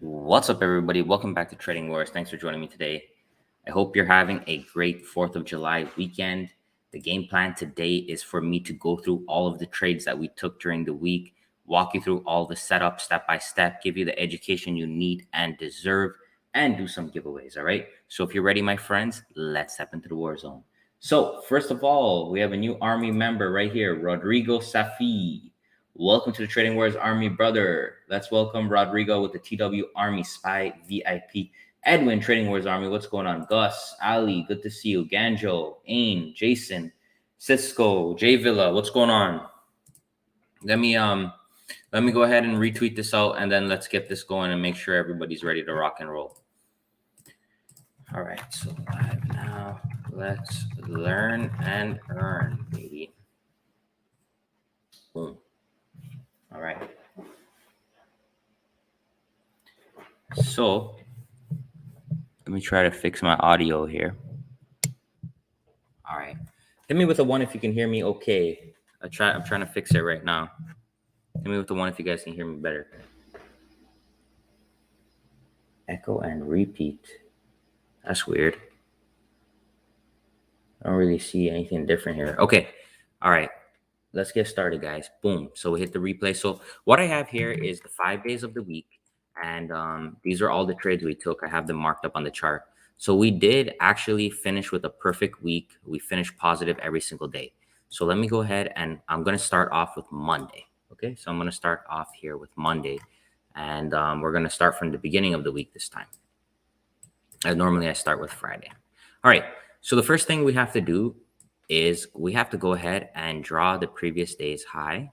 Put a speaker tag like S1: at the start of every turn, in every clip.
S1: What's up, everybody? Welcome back to Trading Wars. Thanks for joining me today. I hope you're having a great 4th of July weekend. The game plan today is for me to go through all of the trades that we took during the week, walk you through all the setup step by step, give you the education you need and deserve, and do some giveaways. All right. So if you're ready, my friends, let's step into the war zone. So first of all, we have a new Army member right here, Rodrigo Safi. Welcome to the Trading Wars Army, brother. Let's welcome Rodrigo with the TW Army Spy VIP. Edwin, Trading Wars Army, what's going on? Gus, Ali, good to see you. Ganjo, Ain, Jason, Cisco, J Villa, what's going on? Let me go ahead and retweet this out, and then let's get this going and make sure everybody's ready to rock and roll. All right, so live now. Let's learn and earn, baby. Boom. All right. So let me try to fix my audio here. All right. Hit me with a 1 if you can hear me okay. I'm trying to fix it right now. Hit me with the 1 if you guys can hear me better. Echo and repeat. That's weird. I don't really see anything different here. Okay. All right. Let's get started, guys. Boom. So we hit the replay. So what I have here is the 5 days of the week. And these are all the trades we took. I have them marked up on the chart. So we did actually finish with a perfect week. We finished positive every single day. So let me go ahead and I'm going to start off with Monday. Okay. So I'm going to start off here with Monday. And we're going to start from the beginning of the week this time. As normally I start with Friday. All right. So the first thing we have to do is we have to go ahead and draw the previous day's high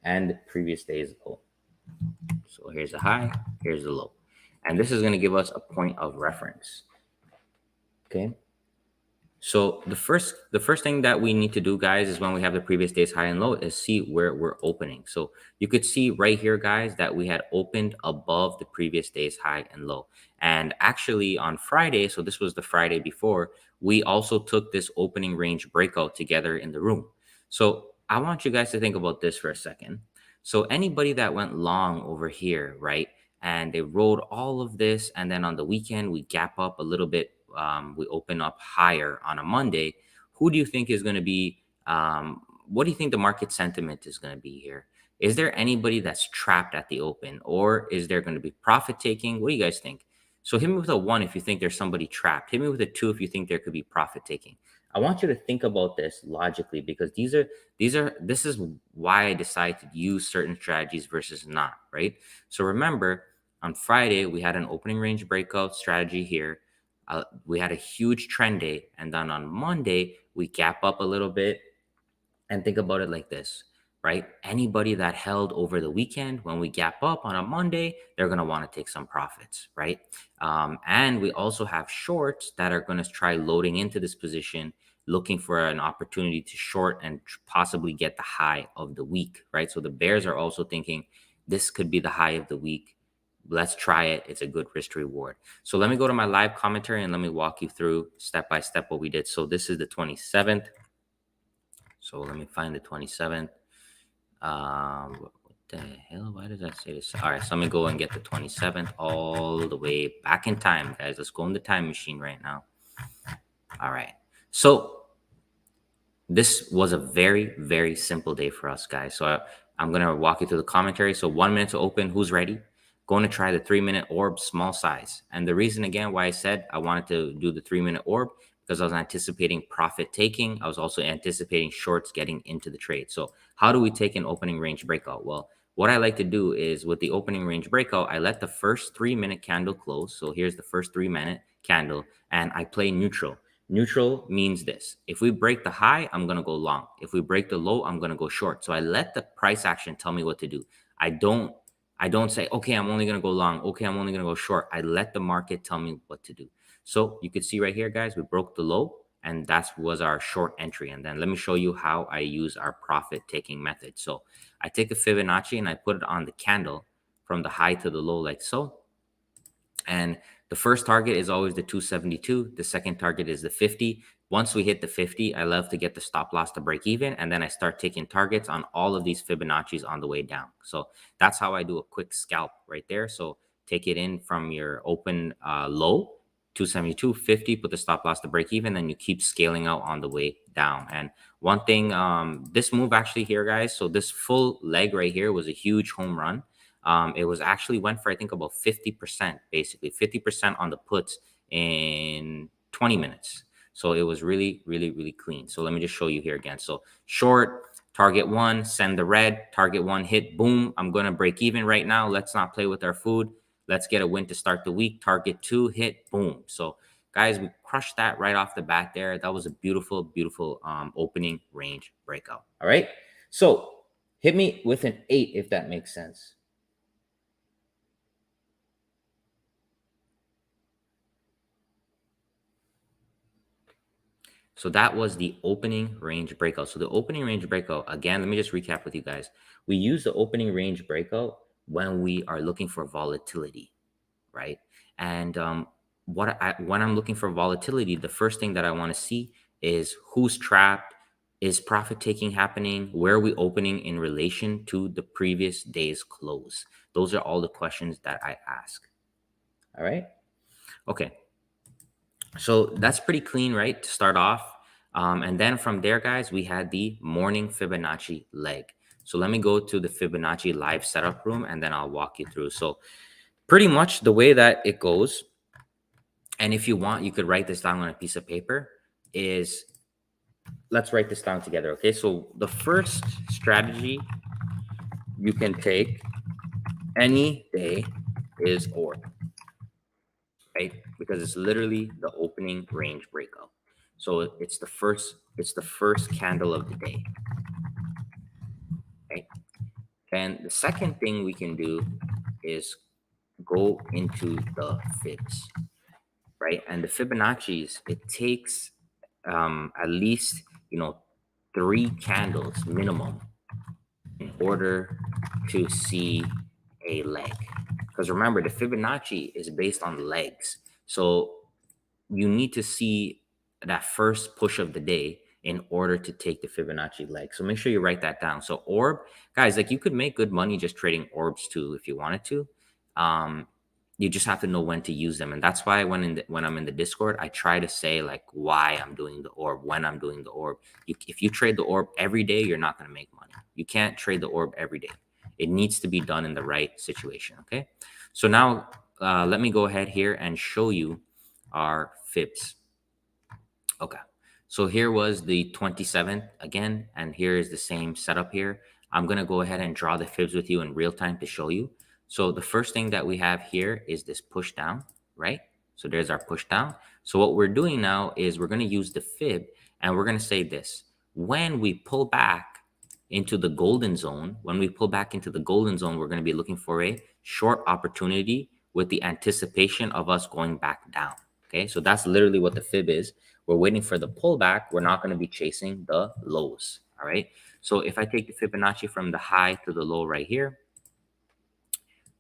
S1: and the previous day's low. So here's the high, here's the low. And this is going to give us a point of reference. Okay. So the first thing that we need to do, guys, is when we have the previous day's high and low is see where we're opening. So you could see right here, guys, that we had opened above the previous day's high and low. And actually on Friday, so this was the Friday before, we also took this opening range breakout together in the room. So I want you guys to think about this for a second. So anybody that went long over here, right, and they rode all of this, and then on the weekend we gap up a little bit, we open up higher on a Monday, who do you think is going to be, what do you think the market sentiment is going to be here? Is there anybody that's trapped at the open, or is there going to be profit taking? What do you guys think? So hit me with a 1 if you think there's somebody trapped. Hit me with a 2 if you think there could be profit taking. I want you to think about this logically, because this is why I decide to use certain strategies versus not, right? So remember, on Friday, we had an opening range breakout strategy here. We had a huge trend day, and then on Monday we gap up a little bit. And think about it like this, right? Anybody that held over the weekend, when we gap up on a Monday, they're going to want to take some profits, right? And we also have shorts that are going to try loading into this position, looking for an opportunity to short and possibly get the high of the week, right? So the bears are also thinking this could be the high of the week. Let's try it. It's a good risk to reward. So let me go to my live commentary and let me walk you through step by step what we did. So this is the 27th. So let me find the 27th. What the hell? Why did I say this? All right, so let me go and get the 27th all the way back in time, guys. Let's go in the time machine right now. All right. So this was a very, very simple day for us, guys. So I'm going to walk you through the commentary. So 1 minute to open. Who's ready? Going to try the 3-minute orb, small size. And the reason, again, why I said I wanted to do the 3-minute orb, because I was anticipating profit taking. I was also anticipating shorts getting into the trade. So how do we take an opening range breakout? Well, what I like to do is with the opening range breakout, I let the first 3-minute candle close. So here's the first 3-minute candle, and I play neutral. Neutral means this: if we break the high, I'm going to go long. If we break the low, I'm going to go short. So I let the price action tell me what to do. I don't say, okay, I'm only going to go long. Okay, I'm only going to go short. I let the market tell me what to do. So you could see right here, guys, we broke the low, and that was our short entry. And then let me show you how I use our profit taking method. So I take a Fibonacci and I put it on the candle from the high to the low like so. And the first target is always the 272. The second target is the 50. Once we hit the 50, I love to get the stop loss to break even. And then I start taking targets on all of these Fibonacci's on the way down. So that's how I do a quick scalp right there. So take it in from your open low, 272.50, put the stop loss to break even, then you keep scaling out on the way down. And one thing, this move actually here, guys, so this full leg right here was a huge home run. It was actually went for, I think, about 50%, basically 50% on the puts in 20 minutes. So it was really, really, really clean. So let me just show you here again. So short, target one, send the red, target one, hit, boom. I'm going to break even right now. Let's not play with our food. Let's get a win to start the week. Target two, hit, boom. So guys, we crushed that right off the bat there. That was a beautiful, beautiful opening range breakout. All right. So hit me with an 8 if that makes sense. So that was the opening range breakout. So the opening range breakout, again, let me just recap with you guys. We use the opening range breakout when we are looking for volatility, right? And when I'm looking for volatility, the first thing that I want to see is who's trapped, is profit taking happening, where are we opening in relation to the previous day's close? Those are all the questions that I ask. All right. Okay. So that's pretty clean, right, to start off. And then from there, guys, we had the morning Fibonacci leg. So let me go to the Fibonacci live setup room and then I'll walk you through. So pretty much the way that it goes, and if you want, you could write this down on a piece of paper, is let's write this down together. Okay. So the first strategy you can take any day is orb, right? Because it's literally the opening range breakout. So it's the first candle of the day. Right? And the second thing we can do is go into the fibs, right? And the Fibonacci's, it takes at least 3 candles minimum in order to see a leg. Because remember, the Fibonacci is based on legs. So you need to see that first push of the day in order to take the Fibonacci leg. So make sure you write that down. So orb, guys, like you could make good money just trading orbs too if you wanted to. You just have to know when to use them. And that's why when I'm in the Discord, I try to say like why I'm doing the orb, when I'm doing the orb. If you trade the orb every day, you're not going to make money. You can't trade the orb every day. It needs to be done in the right situation. Okay. So now let me go ahead here and show you our fibs. Okay. So here was the 27th again, and here is the same setup here. I'm going to go ahead and draw the fibs with you in real time to show you. So the first thing that we have here is this push down, right? So there's our push down. So what we're doing now is we're going to use the fib and we're going to say this. When we pull back into the golden zone, we're going to be looking for a short opportunity with the anticipation of us going back down. Okay, so that's literally what the fib is. We're waiting for the pullback. We're not going to be chasing the lows. All right. So if I take the Fibonacci from the high to the low right here,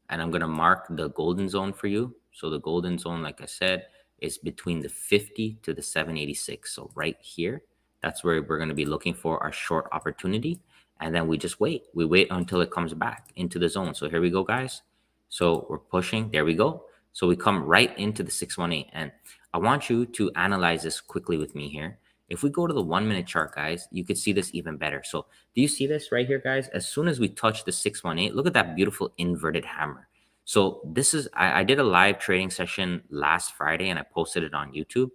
S1: and I'm going to mark the golden zone for you. So the golden zone, like I said, is between the 50 to the 786. So right here, that's where we're going to be looking for our short opportunity. And then we just wait. We wait until it comes back into the zone. So here we go, guys. So we're pushing. There we go. So we come right into the 618. And I want you to analyze this quickly with me here. If we go to the 1 minute chart, guys, you could see this even better. So do you see this right here, guys? As soon as we touch the 618, look at that beautiful inverted hammer. So this is, I did a live trading session last Friday and I posted it on YouTube.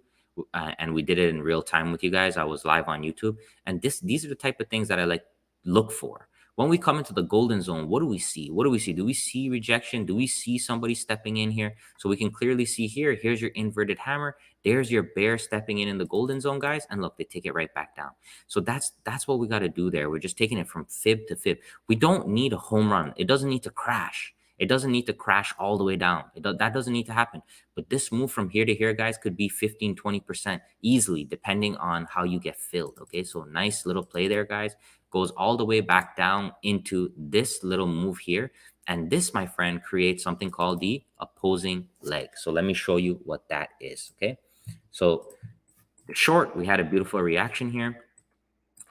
S1: And we did it in real time with you guys. I was live on YouTube. And these are the type of things that I like look for. When we come into the golden zone, what do we see? What do we see? Do we see rejection? Do we see somebody stepping in here? So we can clearly see here, here's your inverted hammer. There's your bear stepping in the golden zone, guys. And look, they take it right back down. So that's what we got to do there. We're just taking it from fib to fib. We don't need a home run. It doesn't need to crash. It doesn't need to crash all the way down. That doesn't need to happen. But this move from here to here, guys, could be 15, 20% easily, depending on how you get filled. Okay, so nice little play there, guys. Goes all the way back down into this little move here. And this, my friend, creates something called the opposing leg. So let me show you what that is, okay? So the short, we had a beautiful reaction here.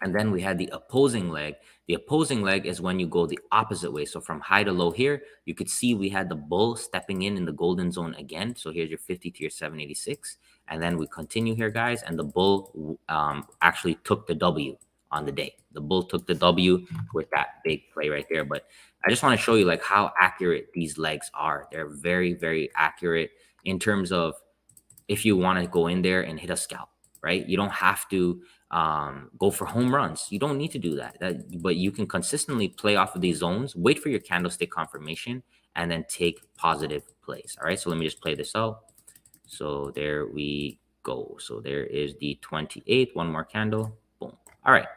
S1: And then we had the opposing leg. The opposing leg is when you go the opposite way. So from high to low here, you could see we had the bull stepping in the golden zone again. So here's your 50 to your 786. And then we continue here, guys. And the bull actually took the W on the day. The bull took the W with that big play right there. But I just want to show you like how accurate these legs are. They're very, very accurate in terms of if you want to go in there and hit a scalp, right? You don't have to go for home runs. You don't need to do that. But you can consistently play off of these zones, wait for your candlestick confirmation, and then take positive plays. All right, so let me just play this out. So there we go. So there is the 28th, one more candle, boom. All right,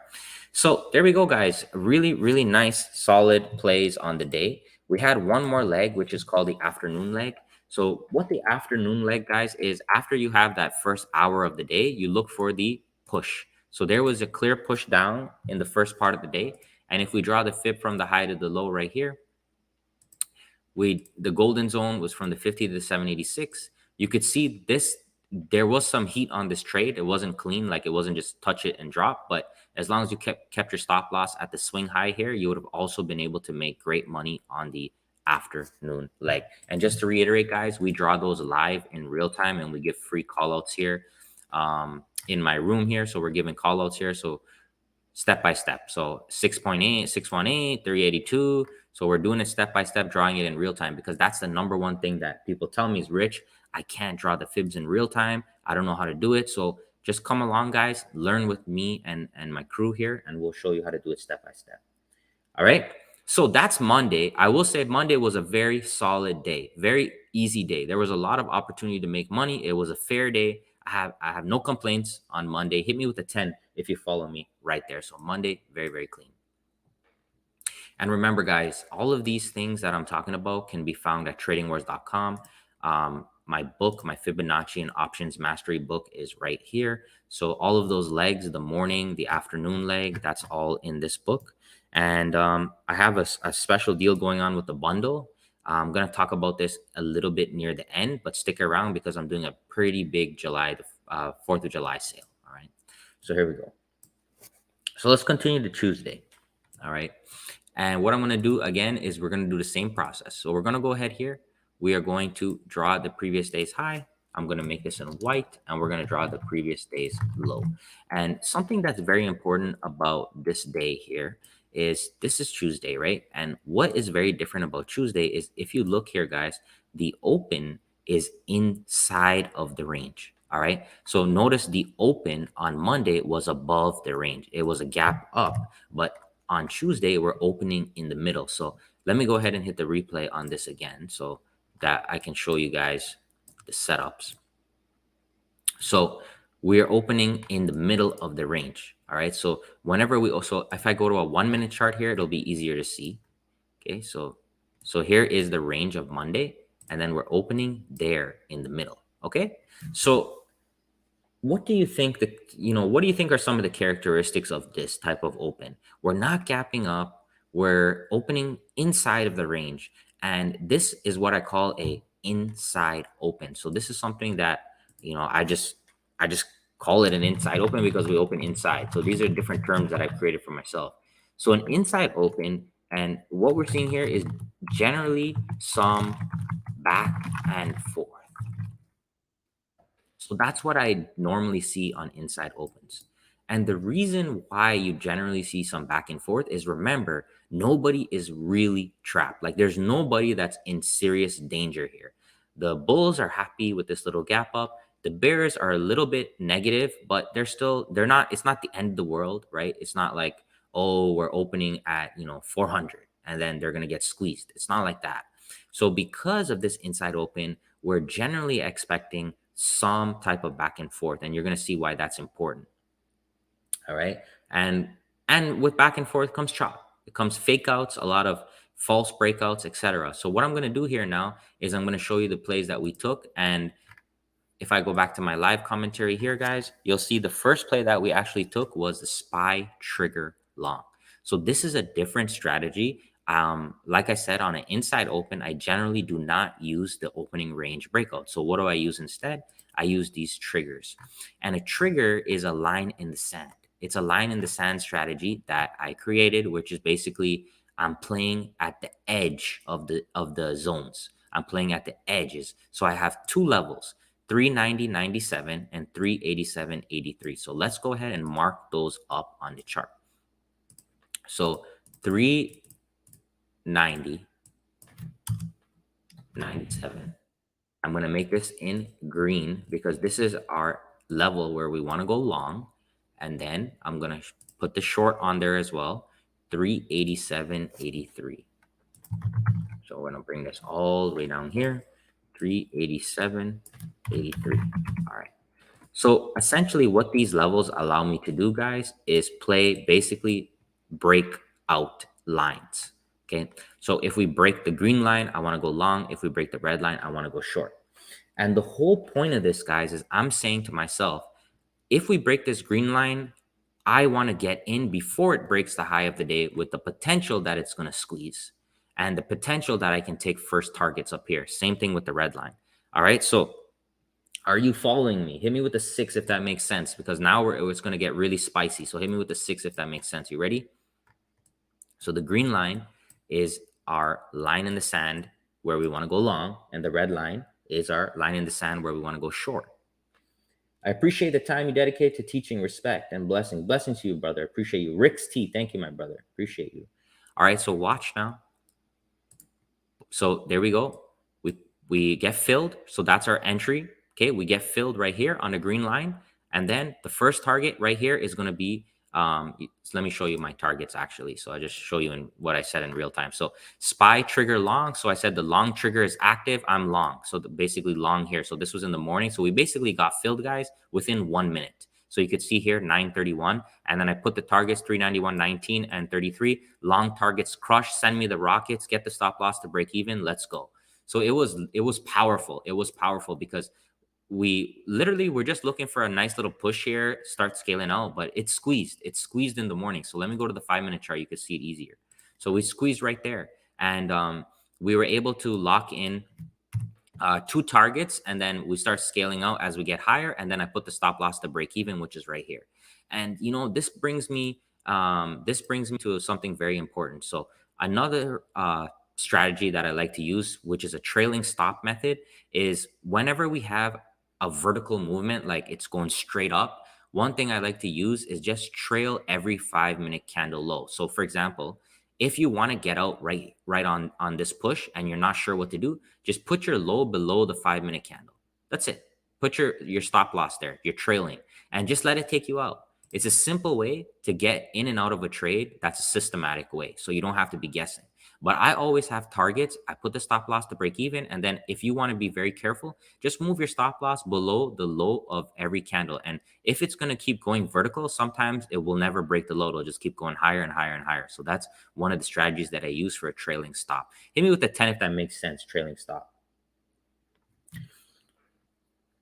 S1: so there we go, guys. Really, really nice, solid plays on the day. We had one more leg, which is called the afternoon leg. So what the afternoon leg, guys, is after you have that first hour of the day, you look for the push. So there was a clear push down in the first part of the day. And if we draw the fib from the high to the low right here, the golden zone was from the 50 to the 786. You could see this, there was some heat on this trade. It wasn't clean, like it wasn't just touch it and drop, but as long as you kept your stop loss at the swing high here, you would have also been able to make great money on the afternoon leg. And just to reiterate, guys, we draw those live in real time and we give free call outs here in my room here. So we're giving call outs here. So step by step. So 6.8, 618, 382. So we're doing it step by step, drawing it in real time, because that's the number one thing that people tell me is, Rich, I can't draw the fibs in real time. I don't know how to do it. So just come along, guys, learn with me and my crew here, and we'll show you how to do it step by step. All right. So that's Monday. I will say Monday was a very solid day, very easy day. There was a lot of opportunity to make money. It was a fair day. I have no complaints on Monday. Hit me with a 10 if you follow me right there. So Monday, very, very clean. And remember, guys, all of these things that I'm talking about can be found at tradingwars.com. My book, my Fibonacci and Options Mastery book, is right here. So all of those legs, the morning, the afternoon leg, that's all in this book. And I have a special deal going on with the bundle. I'm going to talk about this a little bit near the end, but stick around because I'm doing a pretty big 4th of July sale. All right. So here we go. So let's continue to Tuesday. All right. And what I'm going to do again is we're going to do the same process. So we're going to go ahead here. We are going to draw the previous day's high. I'm going to make this in white, and we're going to draw the previous day's low. And something that's very important about this day here is this is Tuesday, right? And what is very different about Tuesday is if you look here, guys, the open is inside of the range. All right. So notice the open on Monday was above the range. It was a gap up, but on Tuesday, we're opening in the middle. So let me go ahead and hit the replay on this again so that I can show you guys the setups. So we're opening in the middle of the range. All right. So whenever we also, if I go to a 1 minute chart here, it'll be easier to see. Okay. So here is the range of Monday, and then we're opening there in the middle. Okay. So what do you think what do you think are some of the characteristics of this type of open? We're not gapping up. We're opening inside of the range. And this is what I call a inside open. So this is something that, I just call it an inside open because we open inside. So these are different terms that I've created for myself. So an inside open, and what we're seeing here is generally some back and forth. So that's what I normally see on inside opens. And the reason why you generally see some back and forth is, remember, nobody is really trapped. Like there's nobody that's in serious danger here. The bulls are happy with this little gap up. The bears are a little bit negative, but it's not the end of the world, right? It's not like, oh, we're opening at, 400 and then they're going to get squeezed. It's not like that. So because of this inside open, we're generally expecting some type of back and forth, and you're going to see why that's important. All right. And with back and forth comes chop. It comes fake outs, a lot of false breakouts, etc. So what I'm going to do here now is I'm going to show you the plays that we took. And if I go back to my live commentary here, guys, you'll see the first play that we actually took was the SPY trigger long. So this is a different strategy. Like I said, on an inside open, I generally do not use the opening range breakout. So what do I use instead? I use these triggers. And a trigger is a line in the sand. It's a line in the sand strategy that I created, which is basically I'm playing at the edge of the zones. I'm playing at the edges. So I have two levels, 390.97 and 387.83. So let's go ahead and mark those up on the chart. So 390.97. I'm going to make this in green because this is our level where we want to go long. And then I'm going to put the short on there as well, 387.83. So we're going to bring this all the way down here, 387.83. All right. So essentially what these levels allow me to do, guys, is play basically breakout lines. Okay. So if we break the green line, I want to go long. If we break the red line, I want to go short. And the whole point of this, guys, is I'm saying to myself, if we break this green line, I want to get in before it breaks the high of the day with the potential that it's going to squeeze and the potential that I can take first targets up here. Same thing with the red line. All right. So are you following me? Hit me with the 6 if that makes sense, because now it's going to get really spicy. So hit me with the 6 if that makes sense. You ready? So the green line is our line in the sand where we want to go long, and the red line is our line in the sand where we want to go short. I appreciate the time you dedicate to teaching, respect, and blessing. Blessings to you, brother. Appreciate you. Rick's T. Thank you, my brother. Appreciate you. All right, so watch now. So there we go. We get filled. So that's our entry. Okay, we get filled right here on the green line. And then the first target right here is going to be, so let me show you my targets actually. So I just show you in what I said in real time. So SPY trigger long. So I said the long trigger is active. I'm long. So basically long here. So this was in the morning. So we basically got filled, guys, within 1 minute. So you could see here 931, and then I put the targets 391.19 and 33. Long targets crush. Send me the rockets. Get the stop loss to break even. Let's go. So it was powerful. It was powerful because we literally were just looking for a nice little push here, start scaling out, but it's squeezed. It's squeezed in the morning. So let me go to the 5-minute chart. You can see it easier. So we squeezed right there, and we were able to lock in 2 targets, and then we start scaling out as we get higher, and then I put the stop loss to break even, which is right here. And this brings me to something very important. So another strategy that I like to use, which is a trailing stop method, is whenever we have a vertical movement, like it's going straight up, one thing I like to use is just trail every 5-minute candle low. So for example, if you want to get out right on this push and you're not sure what to do, just put your low below the 5-minute candle. That's it. Put your stop loss there. You're trailing, and just let it take you out. It's a simple way to get in and out of a trade. That's a systematic way, so you don't have to be guessing. But I always have targets. I put the stop loss to break even. And then if you want to be very careful, just move your stop loss below the low of every candle. And if it's going to keep going vertical, sometimes it will never break the low. It'll just keep going higher and higher and higher. So that's one of the strategies that I use for a trailing stop. Hit me with the 10 if that makes sense, trailing stop.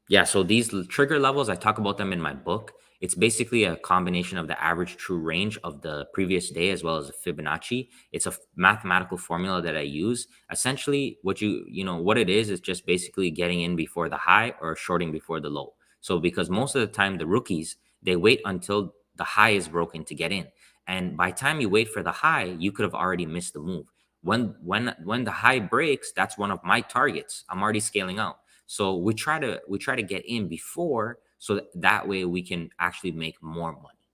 S1: Yeah, so these trigger levels, I talk about them in my book. It's basically a combination of the average true range of the previous day as well as the Fibonacci. It's a mathematical formula that I use. Essentially, what it is just basically getting in before the high or shorting before the low. So because most of the time the rookies, they wait until the high is broken to get in. And by the time you wait for the high, you could have already missed the move. When the high breaks, that's one of my targets. I'm already scaling out. So we try to get in before, so that way we can actually make more money.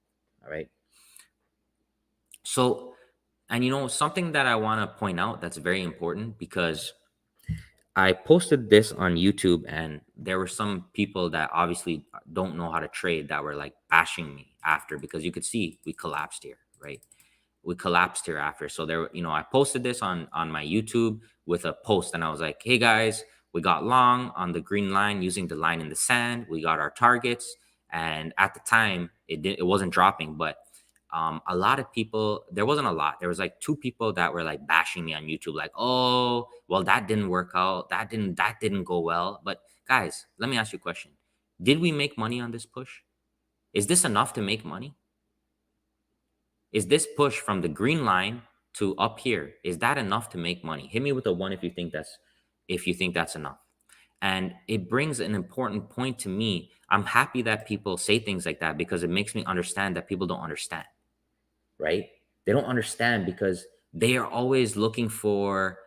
S1: All right. So, and something that I want to point out that's very important, because I posted this on YouTube and there were some people that obviously don't know how to trade that were like bashing me after, because you could see we collapsed here, right? We collapsed here after. So I posted this on my YouTube with a post, and I was like, hey guys, we got long on the green line using the line in the sand. We got our targets. And at the time, it wasn't dropping, but a lot of people, there wasn't a lot. There was like 2 people that were like bashing me on YouTube, like, oh, well, that didn't work out. That didn't go well. But guys, let me ask you a question. Did we make money on this push? Is this enough to make money? Is this push from the green line to up here, is that enough to make money? Hit me with a 1 if you think that's enough. And it brings an important point to me. I'm happy that people say things like that because it makes me understand that people don't understand, right? They don't understand because they are always looking for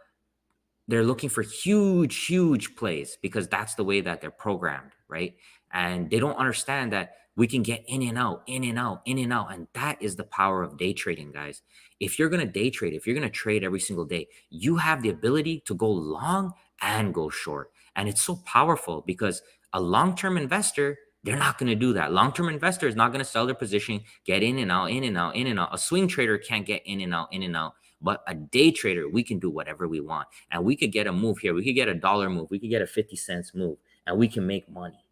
S1: huge plays because that's the way that they're programmed, right? And they don't understand that we can get in and out, in and out, in and out. And that is the power of day trading, guys. If you're going to day trade, if you're going to trade every single day, you have the ability to go long and go short. And it's so powerful because a long-term investor, they're not going to do that. Long-term investor is not going to sell their position, get in and out, in and out, in and out. A swing trader can't get in and out, in and out. But a day trader, we can do whatever we want. And we could get a move here. We could get a dollar move. We could get a 50 cents move and we can make money.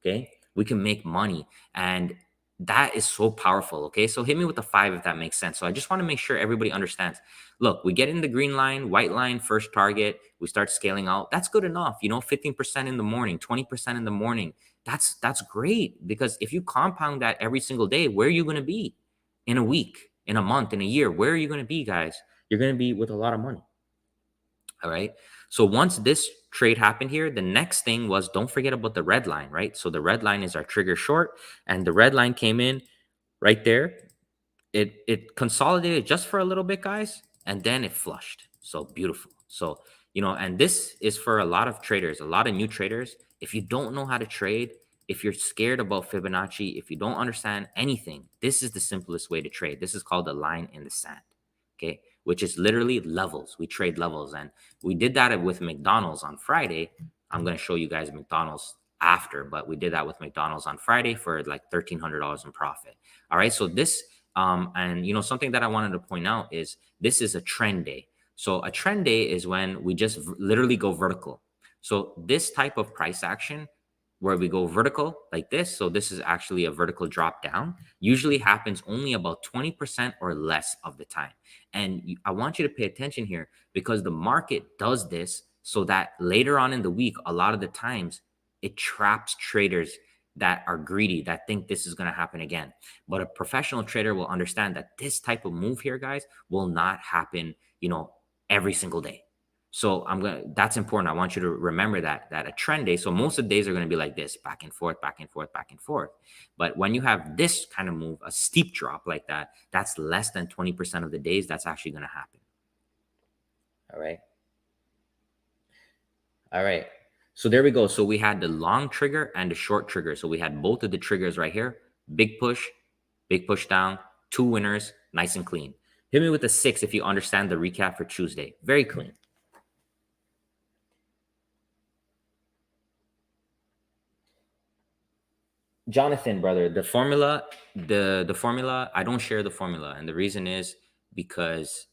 S1: Okay. We can make money. And that is so powerful. Okay. So hit me with the 5 if that makes sense. So I just want to make sure everybody understands. Look, we get in the green line, white line, first target. We start scaling out. That's good enough. 15% in the morning, 20% in the morning. That's great because if you compound that every single day, where are you going to be in a week, in a month, in a year? Where are you going to be, guys? You're going to be with a lot of money. All right. So once this trade happened here, the next thing was, don't forget about the red line, right? So the red line is our trigger short, and the red line came in right there. It consolidated just for a little bit, guys, and then it flushed. So beautiful. So, and this is for a lot of traders, a lot of new traders. If you don't know how to trade, if you're scared about Fibonacci, if you don't understand anything, this is the simplest way to trade. This is called a line in the sand. Okay, which is literally levels. We trade levels, and we did that with McDonald's on Friday. I'm going to show you guys McDonald's after, but we did that with McDonald's on Friday for like $1,300 in profit. All right, so this and something that I wanted to point out is this is a trend day. So a trend day is when we just literally go vertical. So this type of price action where we go vertical like this, so this is actually a vertical drop down, usually happens only about 20% or less of the time. And I want you to pay attention here because the market does this so that later on in the week, a lot of the times it traps traders that are greedy, that think this is going to happen again. But a professional trader will understand that this type of move here, guys, will not happen, every single day. So that's important. I want you to remember that a trend day. So most of the days are going to be like this, back and forth, back and forth, back and forth. But when you have this kind of move, a steep drop like that, that's less than 20% of the days that's actually going to happen. All right. All right. So there we go. So we had the long trigger and the short trigger. So we had both of the triggers right here. Big push down, 2 winners, nice and clean. Hit me with a 6 if you understand the recap for Tuesday. Very clean. Jonathan, brother, the formula, the formula, I don't share the formula. And the reason is because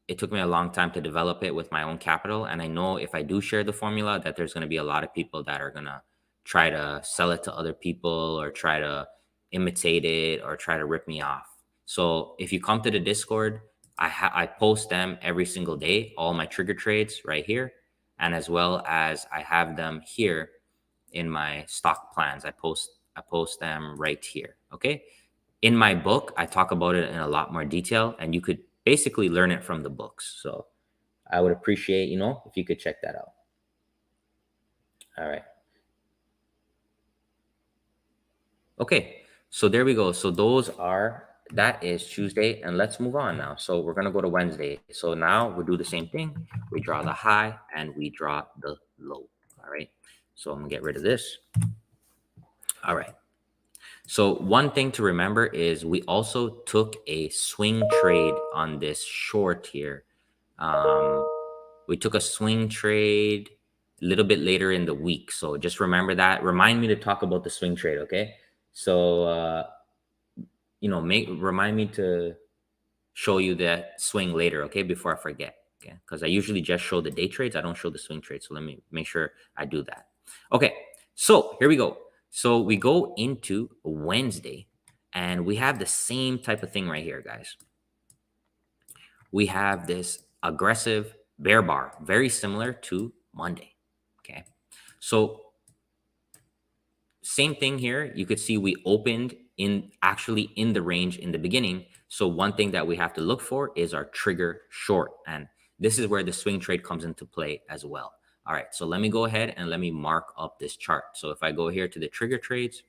S1: it took me a long time to develop it with my own capital. And I know if I do share the formula, that there's going to be a lot of people that are going to try to sell it to other people or try to imitate it or try to rip me off. So if you come to the Discord, I post them every single day, all my trigger trades right here. And as well as I have them here in my stock plans. I post them right here. Okay. In my book, I talk about it in a lot more detail, and you could basically learn it from the books. So I would appreciate, if you could check that out. All right. Okay. So there we go. So that is Tuesday, and let's move on now. So we're going to go to Wednesday. So now we do the same thing. We draw the high and we draw the low. All right. So I'm going to get rid of this. All right. So one thing to remember is we also took a swing trade on this short here. We took a swing trade a little bit later in the week. So just remember that. Remind me to talk about the swing trade, okay? So, remind me to show you that swing later, okay? Before I forget, okay? Because I usually just show the day trades. I don't show the swing trades. So let me make sure I do that. Okay, so here we go. So we go into Wednesday, and we have the same type of thing right here, guys. We have this aggressive bear bar, very similar to Monday, okay? So same thing here. You could see we opened actually in the range in the beginning. So one thing that we have to look for is our trigger short, and this is where the swing trade comes into play as well. All right, so let me go ahead and let me mark up this chart. So if I go here to the trigger trades,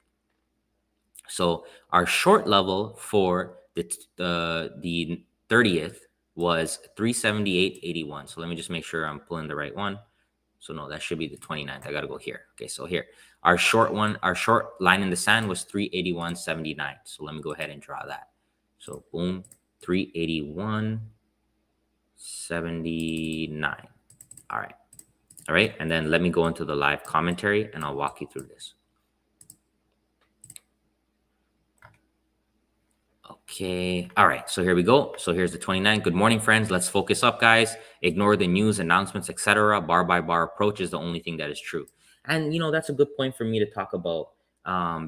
S1: so our short level for the 30th was 378.81. So let me just make sure I'm pulling the right one. So no, that should be the 29th. I got to go here. Okay, so here. Our short line in the sand was 381.79. So let me go ahead and draw that. So boom, 381.79. All right. All right. And then let me go into the live commentary and I'll walk you through this. Okay. All right. So here we go. So here's the 29. Good morning, friends. Let's focus up, guys. Ignore the news, announcements, etc. Bar by bar approach is the only thing that is true. And, that's a good point for me to talk about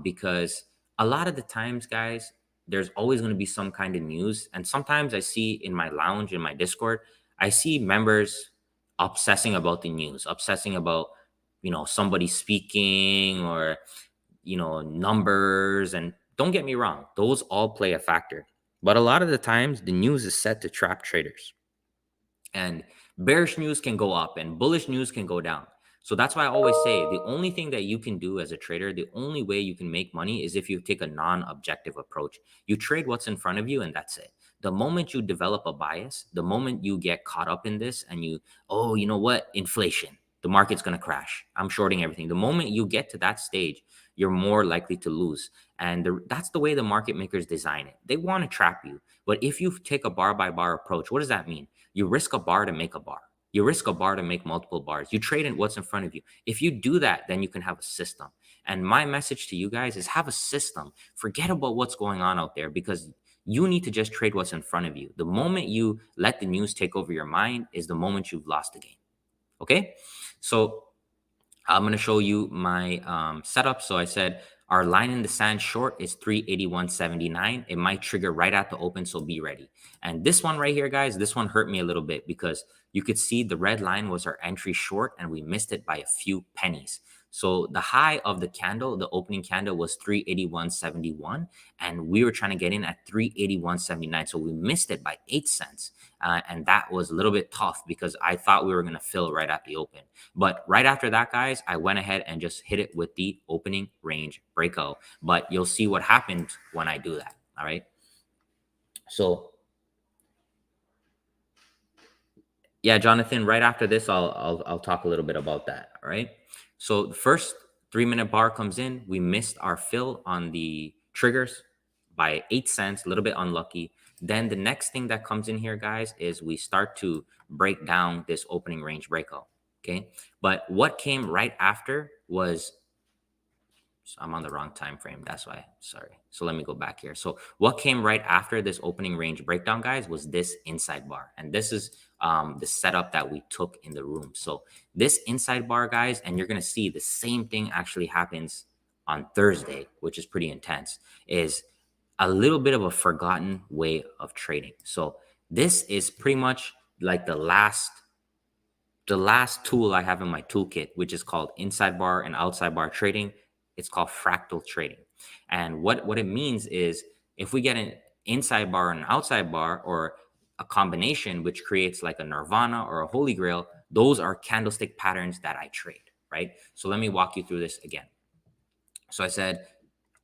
S1: because a lot of the times, guys, there's always going to be some kind of news. And sometimes I see in my lounge, in my Discord, I see members obsessing about the news, obsessing about, somebody speaking or numbers. And don't get me wrong, those all play a factor. But a lot of the times, the news is set to trap traders. And bearish news can go up and bullish news can go down. So that's why I always say the only thing that you can do as a trader, the only way you can make money is if you take a non-objective approach. You trade what's in front of you and that's it. The moment you develop a bias, the moment you get caught up in this and oh, you know what? Inflation, the market's going to crash. I'm shorting everything. The moment you get to that stage, you're more likely to lose. And that's the way the market makers design it. They want to trap you. But if you take a bar by bar approach, what does that mean? You risk a bar to make a bar. You risk a bar to make multiple bars. You trade in what's in front of you. If you do that, then you can have a system. And my message to you guys is have a system. Forget about what's going on out there because you need to just trade what's in front of you. The moment you let the news take over your mind is the moment you've lost the game. Okay? So I'm going to show you my setup. So I said our line in the sand short is 381.79. It might trigger right at the open, so be ready. And this one right here, guys, this one hurt me a little bit because you could see the red line was our entry short and we missed it by a few pennies. So the high of the candle, the opening candle was 381.71 and we were trying to get in at 381.79. So we missed it by 8 cents. And that was a little bit tough because I thought we were going to fill right at the open. But right after that, guys, I went ahead and just hit it with the opening range breakout. But you'll see what happens when I do that. All right. So yeah, Jonathan, right after this, I'll talk a little bit about that. All right. So the first 3-minute bar comes in. We missed our fill on the triggers by 8 cents, a little bit unlucky. Then the next thing that comes in here, guys, is we start to break down this opening range breakout. Okay. But what came right after was, so I'm on the wrong time frame. That's why. Sorry. So let me go back here. So what came right after this opening range breakdown, guys, was this inside bar. And this is the setup that we took in the room. So this inside bar, guys, and you're going to see the same thing actually happens on Thursday, which is pretty intense, is a little bit of a forgotten way of trading. So this is pretty much like the last tool I have in my toolkit, which is called inside bar and outside bar trading. It's called fractal trading. And what it means is if we get an inside bar and an outside bar or a combination which creates like a nirvana or a holy grail, those are candlestick patterns that I trade, right? So let me walk you through this again. So I said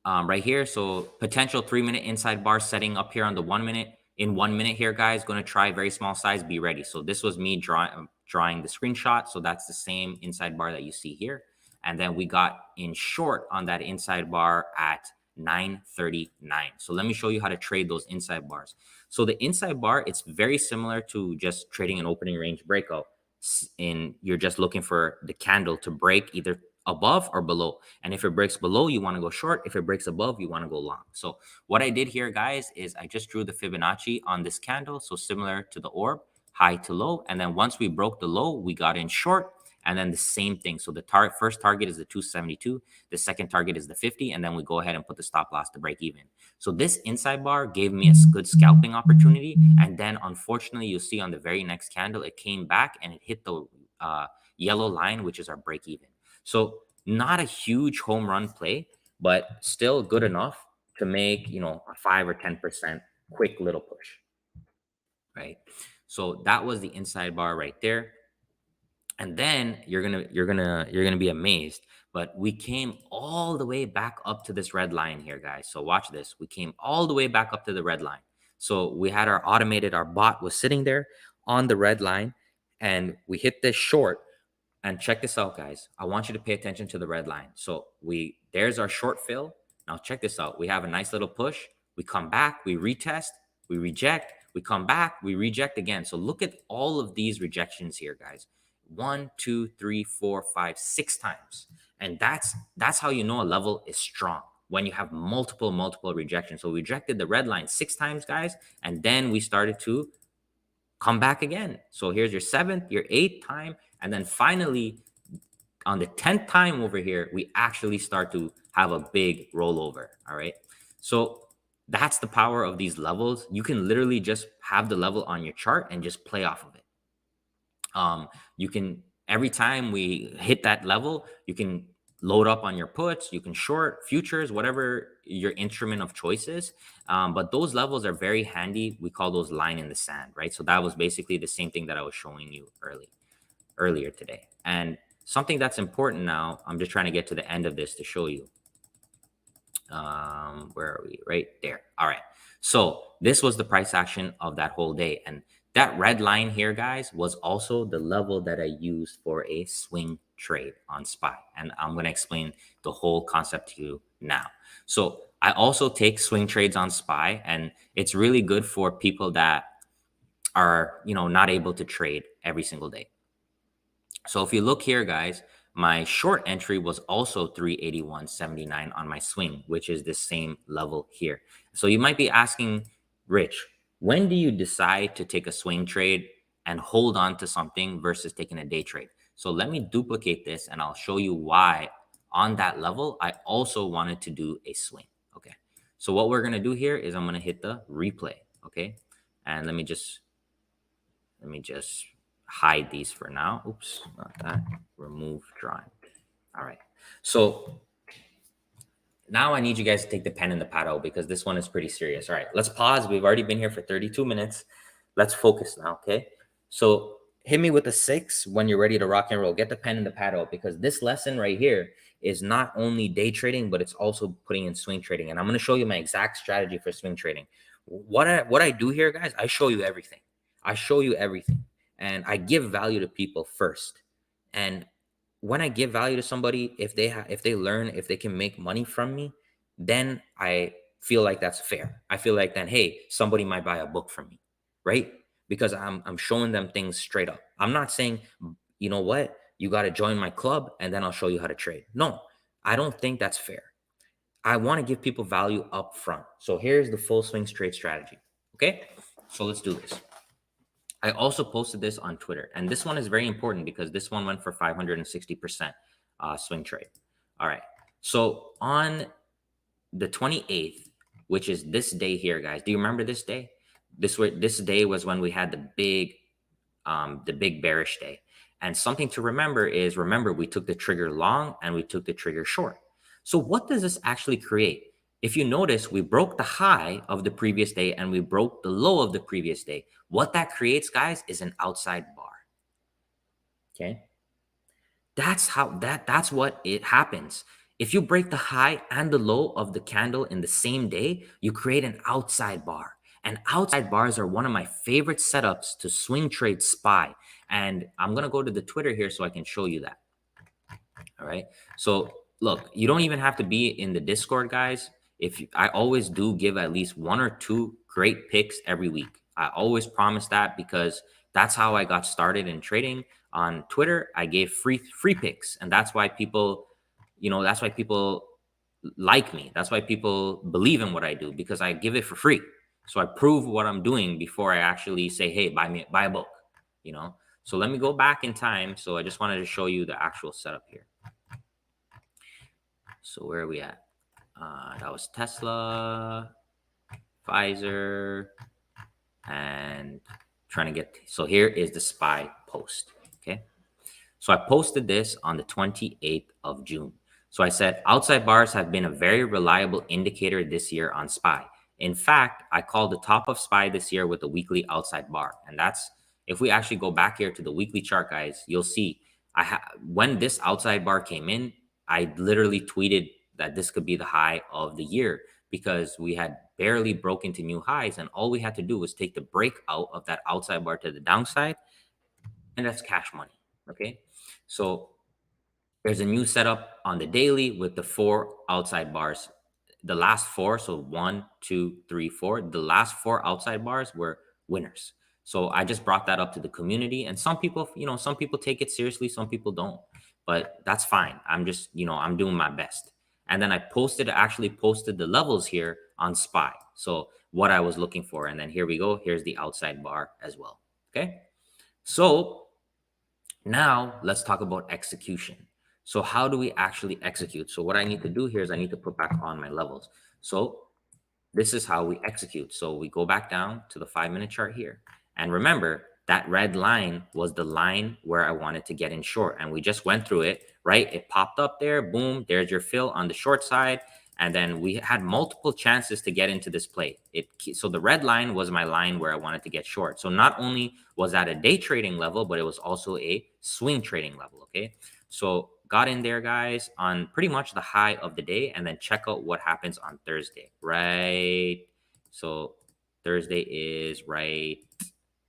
S1: right here, so potential 3-minute inside bar setting up here on the 1 minute. In 1 minute here, guys, going to try very small size, be ready. So this was me drawing the screenshot. So that's the same inside bar that you see here. And then we got in short on that inside bar at 9:39. So let me show you how to trade those inside bars. So the inside bar, it's very similar to just trading an opening range breakout. You're just looking for the candle to break either above or below. And if it breaks below, you want to go short. If it breaks above, you want to go long. So what I did here, guys, is I just drew the Fibonacci on this candle. So similar to the orb, high to low. And then once we broke the low, we got in short. And then the same thing. So the first target is the 272. The second target is the 50. And then we go ahead and put the stop loss to break even. So this inside bar gave me a good scalping opportunity. And then unfortunately, you'll see on the very next candle, it came back and it hit the yellow line, which is our break even. So not a huge home run play, but still good enough to make, a 5 or 10% quick little push, right? So that was the inside bar right there. And then you're gonna be amazed. But we came all the way back up to this red line here, guys. So watch this. We came all the way back up to the red line. So we had our bot was sitting there on the red line, and we hit this short. And check this out, guys. I want you to pay attention to the red line. So there's our short fill. Now check this out. We have a nice little push. We come back, we retest, we reject, we come back, we reject again. So look at all of these rejections here, guys. 1, 2, 3, 4, 5, 6 times. And that's how you know a level is strong, when you have multiple rejections. So we rejected the red line 6 times, guys, and then we started to come back again. So here's your 7th, your 8th time, and then finally on the 10th time over here, we actually start to have a big rollover. All right. So that's the power of these levels. You can literally just have the level on your chart and just play off of it. You can, every time we hit that level, you can load up on your puts, you can short futures, whatever your instrument of choice is. But those levels are very handy. We call those line in the sand, right? So that was basically the same thing that I was showing you earlier today. And something that's important now, I'm just trying to get to the end of this to show you. Where are we? Right there. All right. So this was the price action of that whole day. And that red line here, guys, was also the level that I used for a swing trade on SPY. And I'm going to explain the whole concept to you now. So I also take swing trades on SPY, and it's really good for people that are, not able to trade every single day. So if you look here, guys, my short entry was also 381.79 on my swing, which is the same level here. So you might be asking, Rich, when do you decide to take a swing trade and hold on to something versus taking a day trade? So let me duplicate this and I'll show you why on that level I also wanted to do a swing. Okay. So what we're going to do here is I'm going to hit the replay. Okay. And let me just hide these for now. Oops, not that. Remove drawing. All right. So now I need you guys to take the pen and the pad out because this one is pretty serious. All right, let's pause. We've already been here for 32 minutes. Let's focus now, okay? So hit me with a 6 when you're ready to rock and roll. Get the pen and the pad out because this lesson right here is not only day trading, but it's also putting in swing trading. And I'm going to show you my exact strategy for swing trading. What I do here, guys, I show you everything. I show you everything. And I give value to people first. And when I give value to somebody, if they learn, if they can make money from me, then I feel like that's fair. I feel like then, hey, somebody might buy a book from me, right? Because I'm showing them things straight up. I'm not saying, you know what, you got to join my club and then I'll show you how to trade. No, I don't think that's fair. I want to give people value up front. So here's the full swing trade strategy. Okay, so let's do this. I also posted this on Twitter, and this one is very important because this one went for 560% swing trade. All right. So on the 28th, which is this day here, guys, do you remember this day? This day was when we had the big bearish day. And something to remember is, we took the trigger long and we took the trigger short. So what does this actually create? If you notice, we broke the high of the previous day and we broke the low of the previous day. What that creates, guys, is an outside bar. Okay. That's what it happens. If you break the high and the low of the candle in the same day, you create an outside bar. And outside bars are one of my favorite setups to swing trade SPY. And I'm going to go to the Twitter here so I can show you that. All right. So look, you don't even have to be in the Discord, guys. I always do give at least 1 or 2 great picks every week. I always promise that because that's how I got started in trading on Twitter. I gave free picks, and that's why people, like me. That's why people believe in what I do, because I give it for free. So I prove what I'm doing before I actually say, hey, buy a book, So let me go back in time. So I just wanted to show you the actual setup here. So where are we at? That was Tesla, Pfizer, and trying to get. So here is the SPY post. Okay. So I posted this on the 28th of June. So I said, outside bars have been a very reliable indicator this year on SPY. In fact, I called the top of SPY this year with a weekly outside bar. And that's, if we actually go back here to the weekly chart, guys, you'll see when this outside bar came in, I literally tweeted that this could be the high of the year because we had barely broken to new highs, and all we had to do was take the break out of that outside bar to the downside, and that's cash money. Okay, so there's a new setup on the daily with the 4 outside bars. The last 4, so 1, 2, 3, 4, the last 4 outside bars were winners. So I just brought that up to the community, and some people, some people take it seriously, some people don't, but that's fine. I'm just, I'm doing my best. And then I actually posted the levels here on SPY. So what I was looking for. And then here we go. Here's the outside bar as well. Okay. So now let's talk about execution. So how do we actually execute? So what I need to do here is I need to put back on my levels. So this is how we execute. So we go back down to the 5-minute chart here. And remember, that red line was the line where I wanted to get in short. And we just went through it, right? It popped up there. Boom. There's your fill on the short side. And then we had multiple chances to get into this play. So the red line was my line where I wanted to get short. So not only was that a day trading level, but it was also a swing trading level. Okay. So got in there, guys, on pretty much the high of the day, and then check out what happens on Thursday, right? So Thursday is right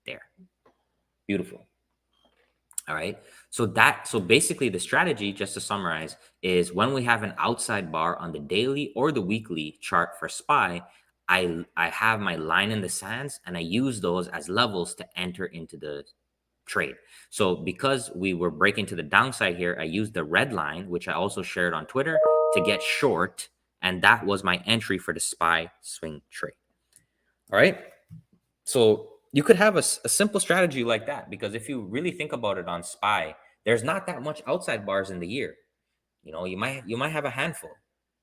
S1: there. Beautiful. All right. So basically the strategy, just to summarize, is when we have an outside bar on the daily or the weekly chart for SPY, I have my line in the sands and I use those as levels to enter into the trade. So because we were breaking to the downside here, I used the red line, which I also shared on Twitter, to get short. And that was my entry for the SPY swing trade. All right. So you could have a simple strategy like that, because if you really think about it on SPY, there's not that much outside bars in the year. You might have a handful,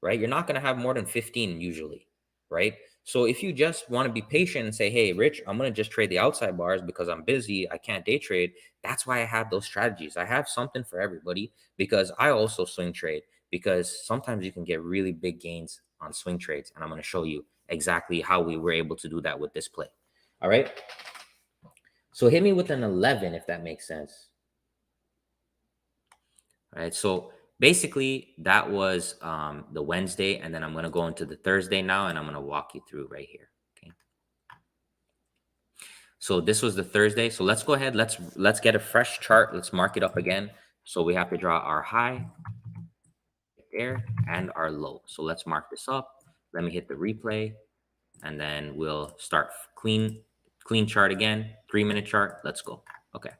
S1: right? You're not going to have more than 15 usually, right? So if you just want to be patient and say, hey, Rich, I'm going to just trade the outside bars because I'm busy, I can't day trade. That's why I have those strategies. I have something for everybody, because I also swing trade, because sometimes you can get really big gains on swing trades. And I'm going to show you exactly how we were able to do that with this play. All right. So hit me with an 11, if that makes sense. All right. So basically that was the Wednesday, and then I'm going to go into the Thursday now, and I'm going to walk you through right here. Okay. So this was the Thursday. So let's go ahead. Let's get a fresh chart. Let's mark it up again. So we have to draw our high there and our low. So let's mark this up. Let me hit the replay, and then we'll start clean chart again. 3-minute chart. Let's go. Okay.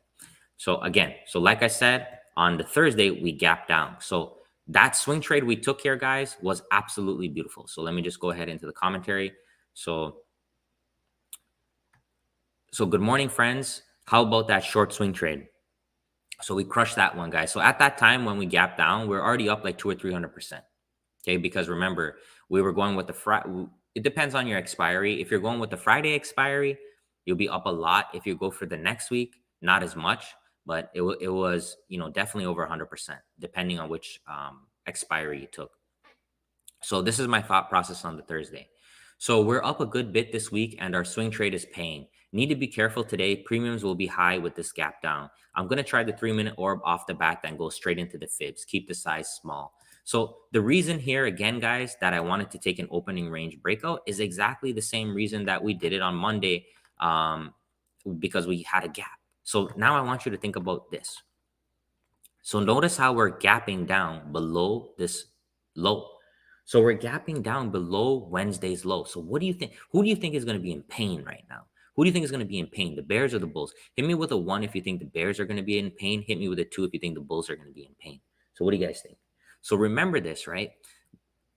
S1: So again, so like I said, on the Thursday, we gapped down. So that swing trade we took here, guys, was absolutely beautiful. So let me just go ahead into the commentary. So good morning, friends. How about that short swing trade? So we crushed that one, guys. So at that time when we gapped down, we're already up like 200 or 300%. Okay, because remember, we were going with the it depends on your expiry. If you're going with the Friday expiry, you'll be up a lot. If you go for the next week, not as much, but it was, definitely over 100%, depending on which expiry you took. So this is my thought process on the Thursday. So we're up a good bit this week, and our swing trade is paying. Need to be careful today. Premiums will be high with this gap down. I'm going to try the 3-minute orb off the bat, then go straight into the fibs. Keep the size small. So the reason here, again, guys, that I wanted to take an opening range breakout is exactly the same reason that we did it on Monday, because we had a gap. So now I want you to think about this. So notice how we're gapping down below this low. So we're gapping down below Wednesday's low. So what do you think? Who do you think is going to be in pain right now? Who do you think is going to be in pain? The Bears or the Bulls? Hit me with a 1 if you think the Bears are going to be in pain. Hit me with a 2 if you think the Bulls are going to be in pain. So what do you guys think? So remember this, right?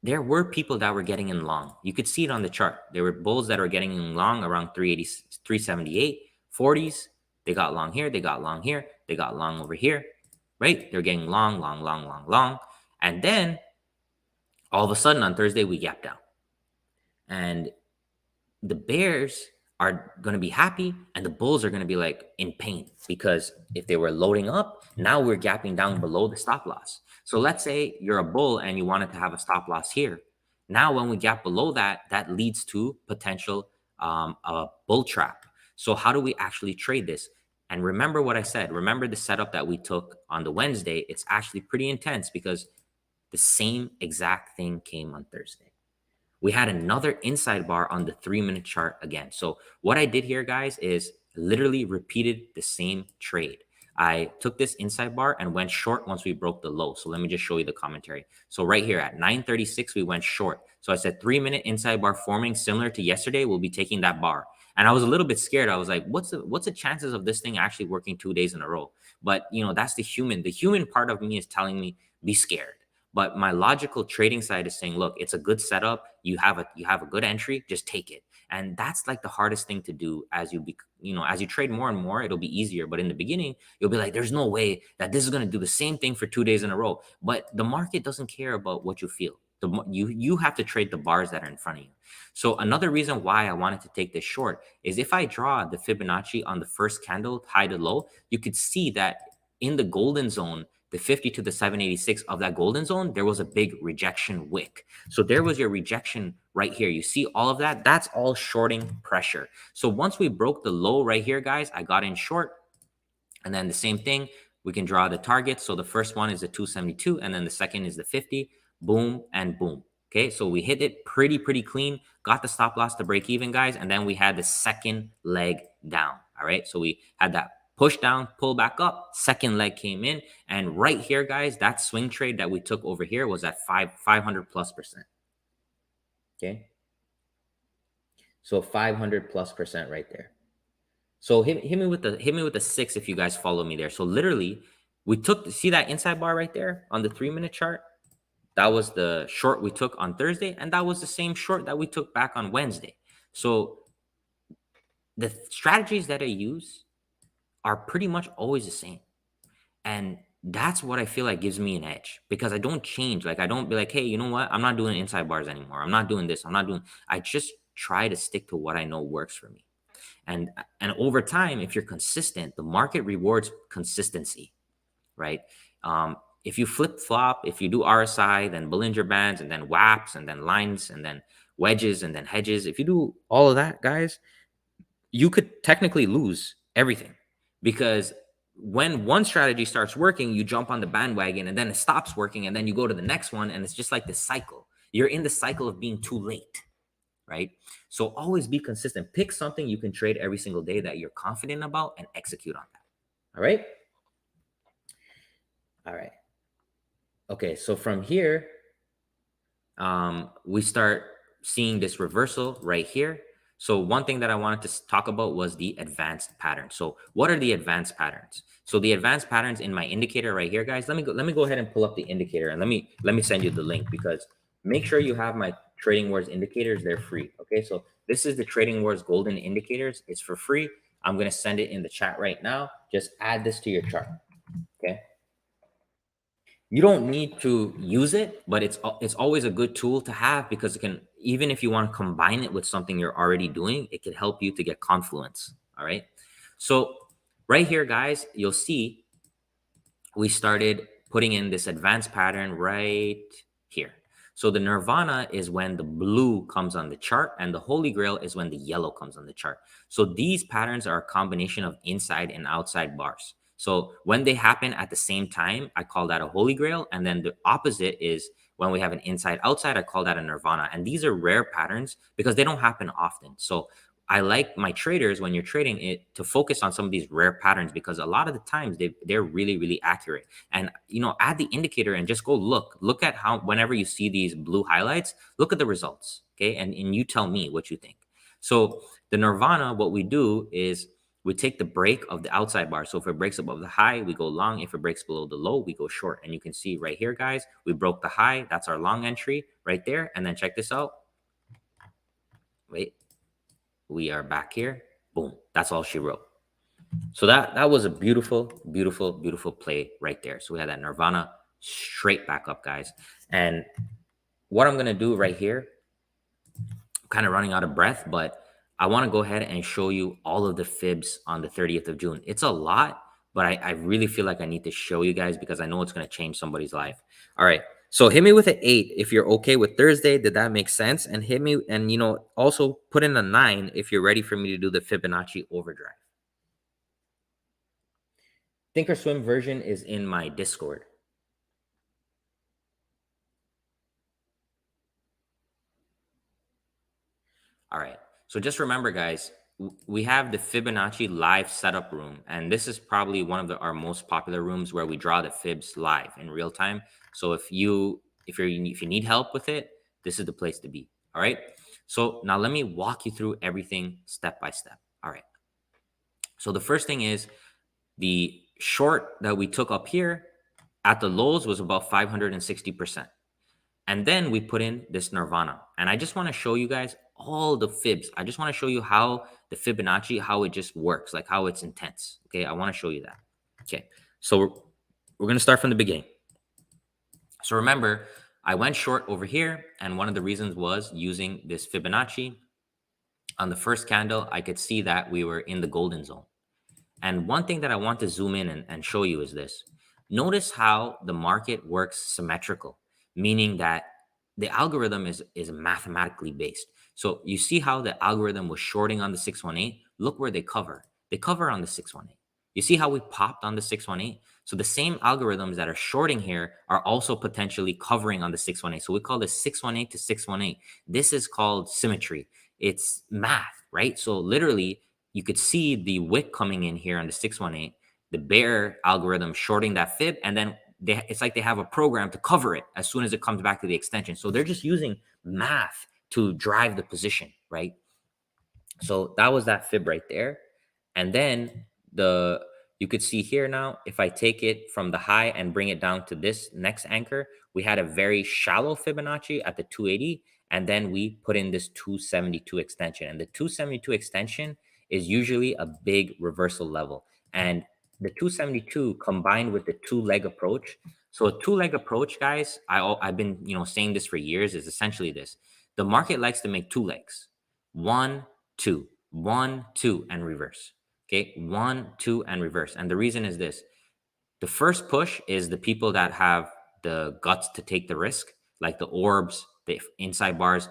S1: There were people that were getting in long. You could see it on the chart. There were bulls that were getting in long around 380, 378, 40s. They got long here. They got long here. They got long over here, right? They're getting long, long, long, long, long. And then all of a sudden on Thursday, we gapped down. And the Bears are going to be happy, and the Bulls are going to be like in pain, because if they were loading up, now we're gapping down below the stop loss. So let's say you're a bull and you wanted to have a stop loss here. Now, when we gap below that, that leads to potential a bull trap. So how do we actually trade this? And remember what I said. Remember the setup that we took on the Wednesday. It's actually pretty intense because the same exact thing came on Thursday. We had another inside bar on the 3-minute chart again. So what I did here, guys, is literally repeated the same trade. I took this inside bar and went short once we broke the low. So let me just show you the commentary. So right here at 9:36, we went short. So I said 3-minute inside bar forming similar to yesterday. We'll be taking that bar. And I was a little bit scared. I was like, what's the chances of this thing actually working 2 days in a row? But that's the human part of me is telling me be scared. But my logical trading side is saying, look, it's a good setup. You have a good entry, just take it. And that's like the hardest thing to do as as you trade more and more, it'll be easier. But in the beginning, you'll be like, there's no way that this is going to do the same thing for 2 days in a row. But the market doesn't care about what you feel. You have to trade the bars that are in front of you. So another reason why I wanted to take this short is if I draw the Fibonacci on the first candle, high to low, you could see that in the golden zone, the 50 to the 786 of that golden zone, there was a big rejection wick. So there was your rejection right here. You see all of that? That's all shorting pressure. So once we broke the low right here, guys, I got in short. And then the same thing, we can draw the targets. So the first one is the 272, and then the second is the 50. Boom and boom. Okay, so we hit it pretty clean, got the stop loss to break even, guys, and then we had the second leg down. All right, so we had that push down, pull back up, second leg came in, and right here, guys, that swing trade that we took over here was at 500+%. Okay, so 500+% right there. So hit me with the 6 if you guys follow me there. So literally, we see that inside bar right there on the 3-minute chart. That was the short we took on Thursday, and that was the same short that we took back on Wednesday. So the strategies that I use are pretty much always the same. And that's what I feel like gives me an edge because I don't change. Like I don't be like, hey, you know what? I'm not doing inside bars anymore. I'm not doing this. I just try to stick to what I know works for me. And over time, if you're consistent, the market rewards consistency, right? If you flip flop, if you do RSI, then Bollinger Bands, and then WAPs, and then lines, and then wedges, and then hedges, if you do all of that, guys, you could technically lose everything because when one strategy starts working, you jump on the bandwagon and then it stops working and then you go to the next one. And it's just like this cycle. You're in the cycle of being too late, right? So always be consistent. Pick something you can trade every single day that you're confident about and execute on that. All right. All right. Okay. So from here, we start seeing this reversal right here. So one thing that I wanted to talk about was the advanced pattern. So what are the advanced patterns? So the advanced patterns in my indicator right here, guys, let me go ahead and pull up the indicator and let me send you the link because make sure you have my Trading Wars indicators. They're free. Okay. So this is the Trading Wars golden indicators. It's for free. I'm going to send it in the chat right now. Just add this to your chart. Okay. You don't need to use it, but it's always a good tool to have because it can, even if you want to combine it with something you're already doing, it can help you to get confluence. All right. So right here, guys, you'll see we started putting in this advanced pattern right here. So the Nirvana is when the blue comes on the chart and the Holy Grail is when the yellow comes on the chart. So these patterns are a combination of inside and outside bars. So when they happen at the same time, I call that a Holy Grail. And then the opposite is when we have an inside outside, I call that a Nirvana. And these are rare patterns because they don't happen often. So I like my traders when you're trading it to focus on some of these rare patterns because a lot of the times they're really accurate. And add the indicator and just go look at how whenever you see these blue highlights, look at the results. Okay. And you tell me what you think. So the Nirvana, what we do is we take the break of the outside bar. So if it breaks above the high, we go long. If it breaks below the low, we go short. And you can see right here, guys, we broke the high. That's our long entry right there. And then check this out. Wait. We are back here. Boom. That's all she wrote. So that was a beautiful play right there. So we had that Nirvana straight back up, guys. And what I'm going to do right here, I'm kind of running out of breath, but I want to go ahead and show you all of the fibs on the 30th of June. It's a lot, but I really feel like I need to show you guys because I know it's going to change somebody's life. All right. So hit me with an 8 if you're okay with Thursday. Did that make sense? And hit me and, also put in a 9 if you're ready for me to do the Fibonacci overdrive. Thinkorswim version is in my Discord. All right. So just remember, guys, we have the Fibonacci live setup room, and this is probably one of our most popular rooms where we draw the fibs live in real time. So if you need help with it, this is the place to be. All right. So now let me walk you through everything step by step. All right. So the first thing is the short that we took up here at the lows was about 560%. And then we put in this Nirvana. And I just want to show you guys all the fibs. I just want to show you how the Fibonacci, how it just works, like how it's intense. Okay, I want to show you that. Okay, so we're going to start from the beginning. So remember, I went short over here. And one of the reasons was using this Fibonacci. On the first candle, I could see that we were in the golden zone. And one thing that I want to zoom in and show you is this. Notice how the market works symmetrical, meaning that the algorithm is mathematically based. So you see how the algorithm was shorting on the 618? Look where they cover. They cover on the 618. You see how we popped on the 618? So the same algorithms that are shorting here are also potentially covering on the 618. So we call this 618 to 618. This is called symmetry. It's math, right? So literally, you could see the wick coming in here on the 618, the bear algorithm shorting that fib, and then it's like they have a program to cover it as soon as it comes back to the extension. So they're just using math to drive the position, right? So that was that fib right there. And then you could see here now, if I take it from the high and bring it down to this next anchor, we had a very shallow Fibonacci at the 280. And then we put in this 272 extension. And the 272 extension is usually a big reversal level. And the 272 combined with the two-leg approach. So a two-leg approach, guys, I've been saying this for years, is essentially this. The market likes to make two legs. 1, 2, 1, 2, and reverse. Okay, 1, 2, and reverse. And the reason is this. The first push is the people that have the guts to take the risk, like the orbs, the inside bars,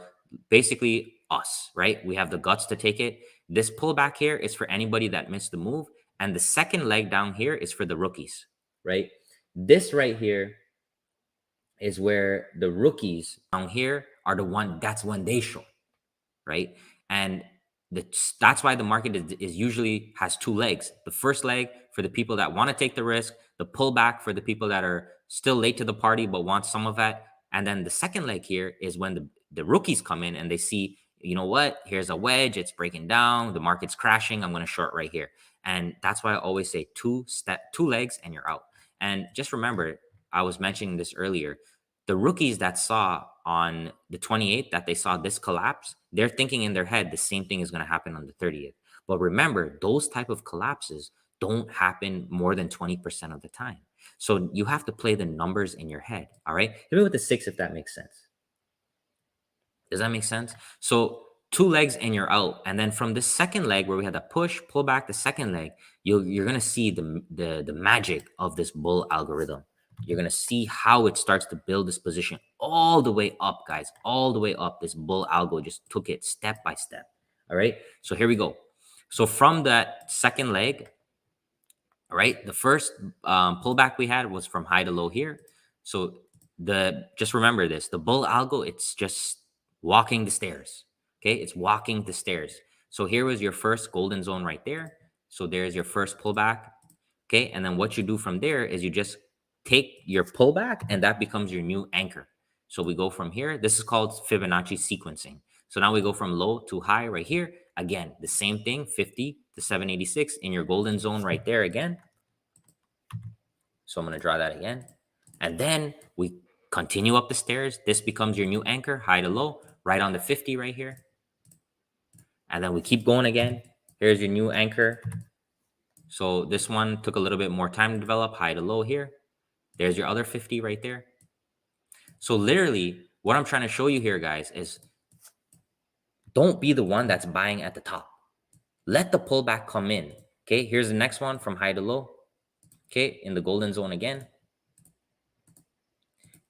S1: basically us, right? We have the guts to take it. This pullback here is for anybody that missed the move. And the second leg down here is for the rookies, right? This right here is where the rookies down here are that's when they show, right? And that's why the market is usually has two legs. The first leg for the people that want to take the risk, the pullback for the people that are still late to the party but want some of that. And then the second leg here is when the rookies come in and they see, you know what, here's a wedge, it's breaking down, the market's crashing, I'm going to short right here. And that's why I always say two legs and you're out. And just remember, I was mentioning this earlier, the rookies that saw on the 28th that they saw this collapse, they're thinking in their head the same thing is going to happen on the 30th. But remember, those type of collapses don't happen more than 20% of the time. So you have to play the numbers in your head. All right. Hit me with the 6 if that makes sense. Does that make sense? So two legs and you're out. And then from the second leg where we had the push, pull back the second leg, you're going to see the magic of this bull algorithm. You're going to see how it starts to build this position all the way up, guys, all the way up. This bull algo just took it step by step. All right. So here we go. So from that second leg, all right, the first pullback we had was from high to low here. So just remember this, the bull algo, it's just walking the stairs. Okay, it's walking the stairs. So here was your first golden zone right there. So there's your first pullback. Okay, and then what you do from there is you just take your pullback and that becomes your new anchor. So we go from here. This is called Fibonacci sequencing. So now we go from low to high right here. Again, the same thing, 50 to 786 in your golden zone right there again. So I'm going to draw that again. And then we continue up the stairs. This becomes your new anchor, high to low, right on the 50 right here. And then we keep going again. Here's your new anchor. So this one took a little bit more time to develop, high to low here. There's your other 50 right there. So literally, what I'm trying to show you here, guys, is don't be the one that's buying at the top. Let the pullback come in. Okay, here's the next one from high to low. Okay, in the golden zone again.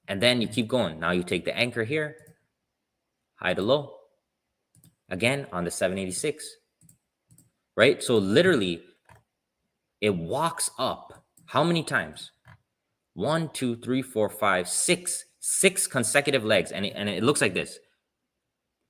S1: And then you keep going. Now you take the anchor here, high to low, again on the 786, right? So literally, it walks up How many times? 1, 2, 3, 4, 5, 6. 6 consecutive legs. And it looks like this.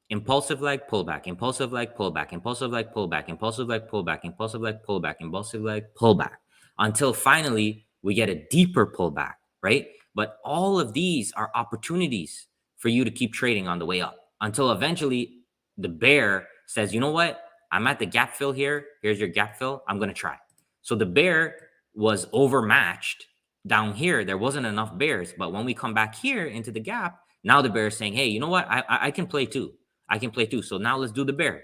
S1: Impulsive leg, pullback, impulsive leg, pullback, impulsive leg, pullback, impulsive leg, pullback, impulsive leg, pullback, impulsive leg, pullback, until finally we get a deeper pullback, right? But all of these are opportunities for you to keep trading on the way up until eventually the bear says, you know what? I'm at the gap fill here. Here's your gap fill. I'm going to try. So the bear was overmatched down here. There wasn't enough bears. But when we come back here into the gap, now the bear is saying, hey, you know what? I can play too. I can play too. So now let's do the bear.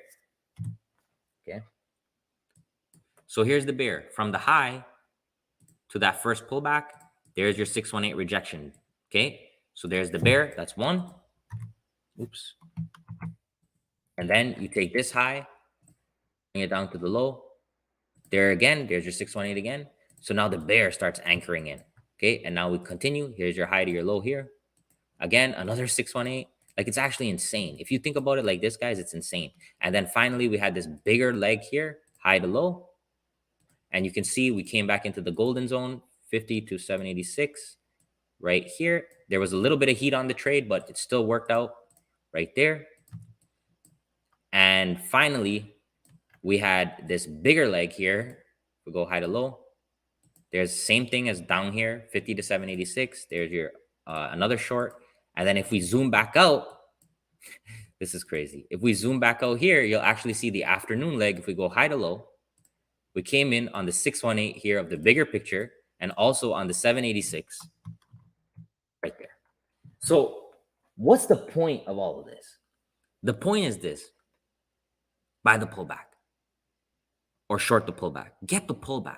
S1: Okay. So here's the bear. From the high to that first pullback, there's your 618 rejection. Okay. So there's the bear. That's one. Oops. And then you take this high, bring it down to the low. There again, there's your 618 again. So now the bear starts anchoring in. Okay. And now we continue. Here's your high to your low here. Again, another 618. Like, it's actually insane. If you think about it like this, guys, it's insane. And then finally, we had this bigger leg here, high to low. And you can see we came back into the golden zone, 50 to 786 right here. There was a little bit of heat on the trade, but it still worked out right there. And finally, we had this bigger leg here. We go high to low. There's the same thing as down here, 50 to 786. There's your another short. And then if we zoom back out, this is crazy. If we zoom back out here, you'll actually see the afternoon leg. If we go high to low, we came in on the 618 here of the bigger picture and also on the 786 right there. So what's the point of all of this? The point is this: buy the pullback or short the pullback. Get the pullback.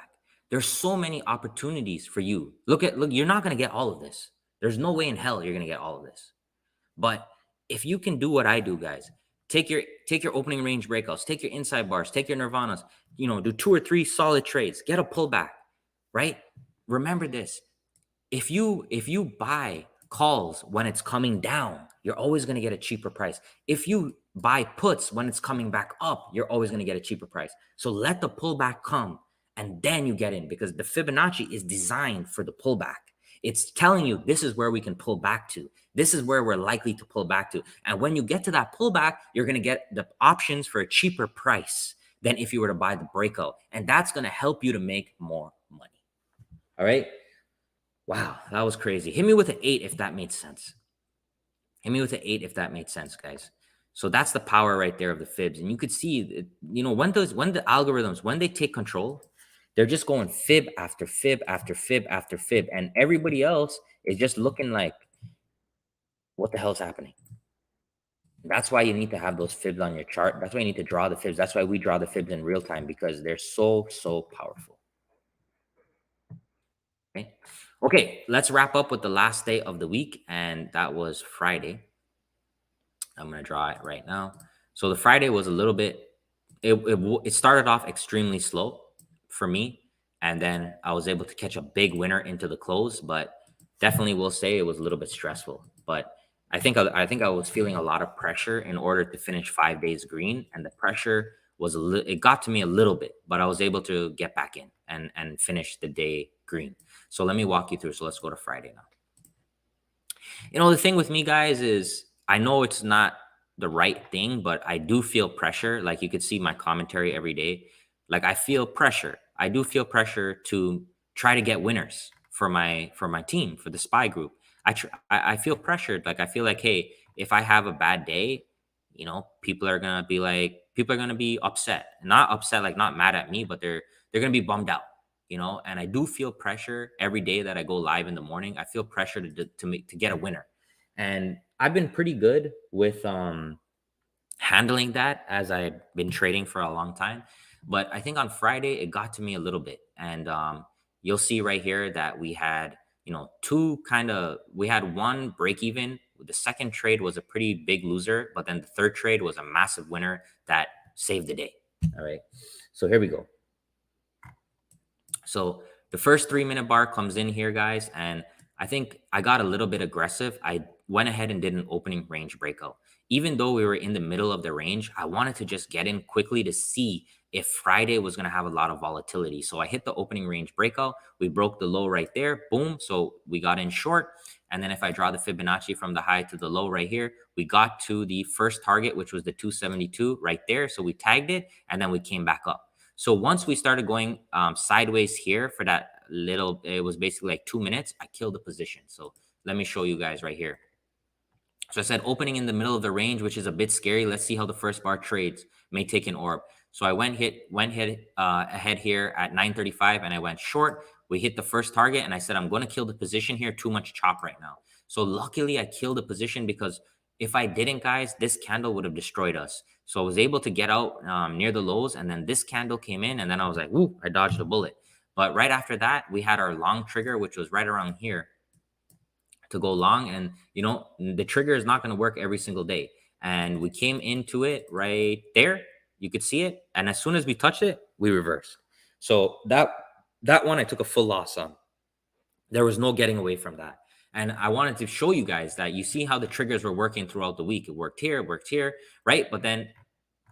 S1: There's so many opportunities for you. Look, you're not going to get all of this. There's no way in hell you're going to get all of this. But if you can do what I do, guys, take your opening range breakouts, take your inside bars, take your nirvanas, do 2 or 3 solid trades, get a pullback, right? Remember this. If you buy calls when it's coming down, you're always going to get a cheaper price. If you buy puts when it's coming back up, you're always going to get a cheaper price. So let the pullback come and then you get in, because the Fibonacci is designed for the pullback. It's telling you this is where we can pull back to. This is where we're likely to pull back to. And when you get to that pullback, you're going to get the options for a cheaper price than if you were to buy the breakout. And that's going to help you to make more money. All right. Wow, that was crazy. Hit me with an 8 if that made sense. Hit me with an 8 if that made sense, guys. So that's the power right there of the fibs. And you could see, when the algorithms, when they take control, they're just going fib after fib after fib after fib. And everybody else is just looking like, what the hell's happening? That's why you need to have those fibs on your chart. That's why you need to draw the fibs. That's why we draw the fibs in real time, because they're so powerful. Okay, let's wrap up with the last day of the week, and that was Friday. I'm going to draw it right now. So the Friday was a little bit, it started off extremely slow for me, and then I was able to catch a big winner into the close, but definitely will say it was a little bit stressful. But I think I was feeling a lot of pressure in order to finish 5 days green, and the pressure was it got to me a little bit, but I was able to get back in and finish the day green. So let me walk you through. So let's go to Friday now. The thing with me, guys, is I know it's not the right thing, but I do feel pressure. Like, you could see my commentary every day. Like, I feel pressure. I do feel pressure to try to get winners for my team, for the SPY group. I feel pressured. Like, I feel like, hey, if I have a bad day, people are going to be upset. Not upset, like not mad at me, but they're going to be bummed out. And I do feel pressure every day that I go live in the morning. I feel pressure to get a winner. And I've been pretty good with handling that, as I've been trading for a long time. But I think on Friday, it got to me a little bit. And you'll see right here that we had, we had one break even. The second trade was a pretty big loser, but then the third trade was a massive winner that saved the day. All right. So here we go. So the first 3-minute bar comes in here, guys, and I think I got a little bit aggressive. I went ahead and did an opening range breakout. Even though we were in the middle of the range, I wanted to just get in quickly to see if Friday was going to have a lot of volatility. So I hit the opening range breakout. We broke the low right there. Boom. So we got in short. And then if I draw the Fibonacci from the high to the low right here, we got to the first target, which was the 272 right there. So we tagged it and then we came back up. So once we started going sideways here for that little, it was basically like 2 minutes, I killed the position. So let me show you guys right here. So I said opening in the middle of the range, which is a bit scary. Let's see how the first bar trades. May take an orb. So I went ahead here at 9:35 and I went short. We hit the first target and I said, I'm going to kill the position here. Too much chop right now. So luckily I killed the position because if I didn't, guys, this candle would have destroyed us. So I was able to get out near the lows, and then this candle came in and then I was like, whoo, I dodged a bullet. But right after that, we had our long trigger, which was right around here to go long. And the trigger is not going to work every single day, and we came into it right there. You could see it, and as soon as we touched it, we reversed. So that one I took a full loss on. There was no getting away from that. And I wanted to show you guys that you see how the triggers were working throughout the week. It worked here, right? But then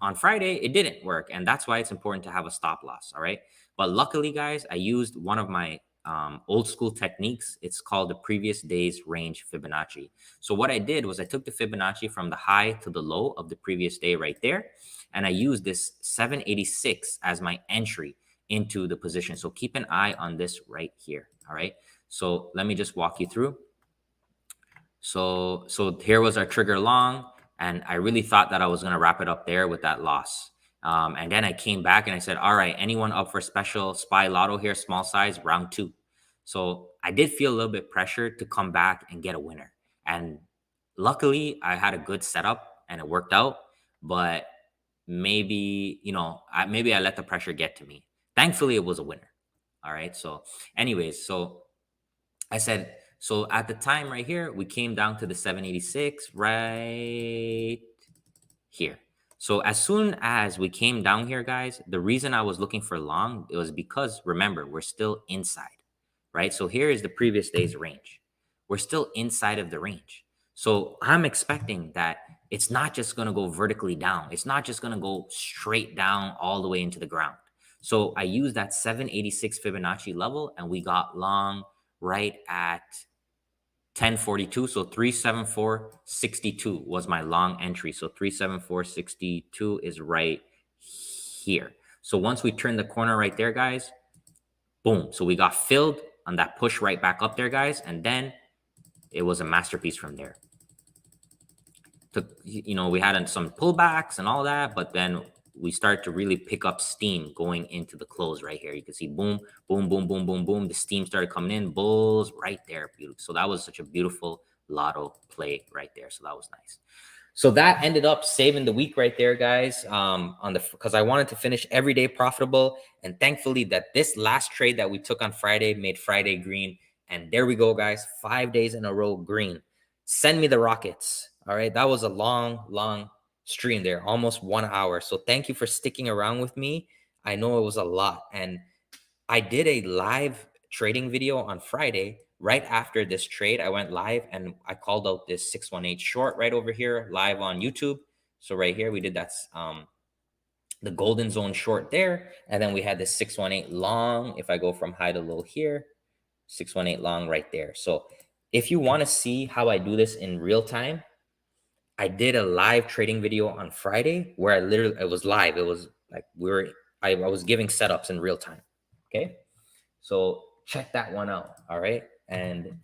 S1: on Friday, it didn't work. And that's why it's important to have a stop loss. All right. But luckily, guys, I used one of my old school techniques. It's called the previous day's range Fibonacci. So what I did was I took the Fibonacci from the high to the low of the previous day right there. And I used this 786 as my entry into the position. So keep an eye on this right here. All right. So let me just walk you through. So here was our trigger long, and I really thought that I was going to wrap it up there with that loss. And then I came back and I said, all right, anyone up for special SPY lotto here, small size, round 2. So I did feel a little bit pressured to come back and get a winner. And luckily I had a good setup and it worked out, but maybe, maybe I let the pressure get to me. Thankfully it was a winner. All right. So anyways, so I said, so at the time right here, we came down to the 786 right here. So as soon as we came down here, guys, the reason I was looking for long, it was because, remember, we're still inside, right? So here is the previous day's range. We're still inside of the range. So I'm expecting that it's not just going to go vertically down. It's not just going to go straight down all the way into the ground. So I used that 786 Fibonacci level and we got long right at 1042. So 374.62 was my long entry. So 374.62 is right here. So once we turn the corner right there, guys, boom. So we got filled on that push right back up there, guys. And then it was a masterpiece from there. We had some pullbacks and all that, but then we start to really pick up steam going into the close right here. You can see boom, boom, boom, boom, boom, boom. The steam started coming in, bulls right there. Beautiful. So that was such a beautiful lotto play right there. So that was nice. So that ended up saving the week right there, guys, because I wanted to finish every day profitable. And thankfully that this last trade that we took on Friday made Friday green. And there we go, guys, 5 days in a row green. Send me the rockets. All right. That was a long stream there, almost 1 hour. So thank you for sticking around with me. I know it was a lot. And I did a live trading video on Friday. Right after this trade, I went live and I called out this 618 short right over here live on YouTube. So right here, we did that, the golden zone short there. And then we had this 618 long. If I go from high to low here, 618 long right there. So if you want to see how I do this in real time, I did a live trading video on Friday where it was live. It was like I was giving setups in real time. Okay. So check that one out. All right. And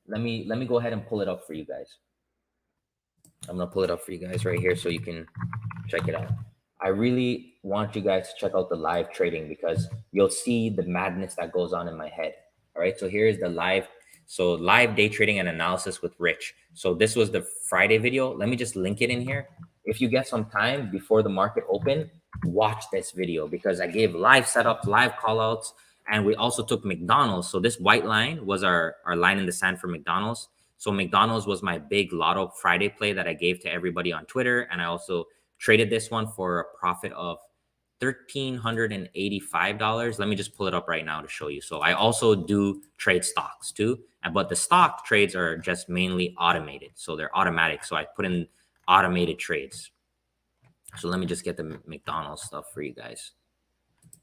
S1: let me go ahead and pull it up for you guys. I'm going to pull it up for you guys right here so you can check it out. I really want you guys to check out the live trading because you'll see the madness that goes on in my head. All right. So here is the live day trading and analysis with Rich. So this was the Friday video. Let me just link it in here. If you get some time before the market open, watch this video because I gave live setups, live callouts, and we also took McDonald's. So this white line was our line in the sand for McDonald's. So McDonald's was my big lotto Friday play that I gave to everybody on Twitter. And I also traded this one for a profit of $1,385. Let me just pull it up right now to show you. So I also do trade stocks too, but the stock trades are just mainly automated. So they're automatic. So I put in automated trades. So let me just get the McDonald's stuff for you guys.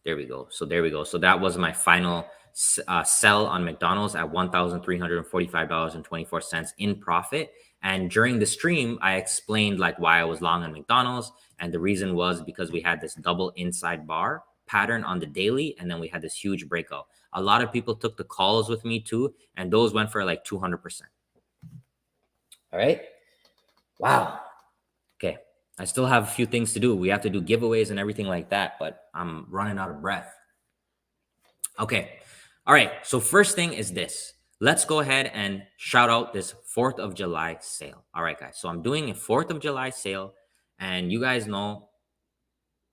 S1: There we go. So there we go. So that was my final sell on McDonald's at $1,345.24 in profit. And during the stream, I explained like why I was long on McDonald's. And the reason was because we had this double inside bar pattern on the daily. And then we had this huge breakout. A lot of people took the calls with me too. And those went for like 200%. All right. Wow. Okay. I still have a few things to do. We have to do giveaways and everything like that, but I'm running out of breath. Okay. All right. So first thing is this. Let's go ahead and shout out this 4th of July sale. All right, guys. So I'm doing a 4th of July sale, and you guys know,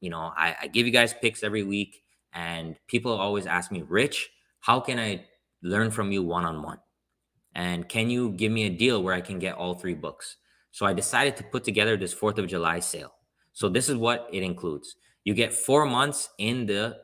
S1: I give you guys picks every week, and people always ask me, Rich, how can I learn from you one-on-one? And can you give me a deal where I can get all 3 books? So I decided to put together this 4th of July sale. So this is what it includes. You get 4 months in the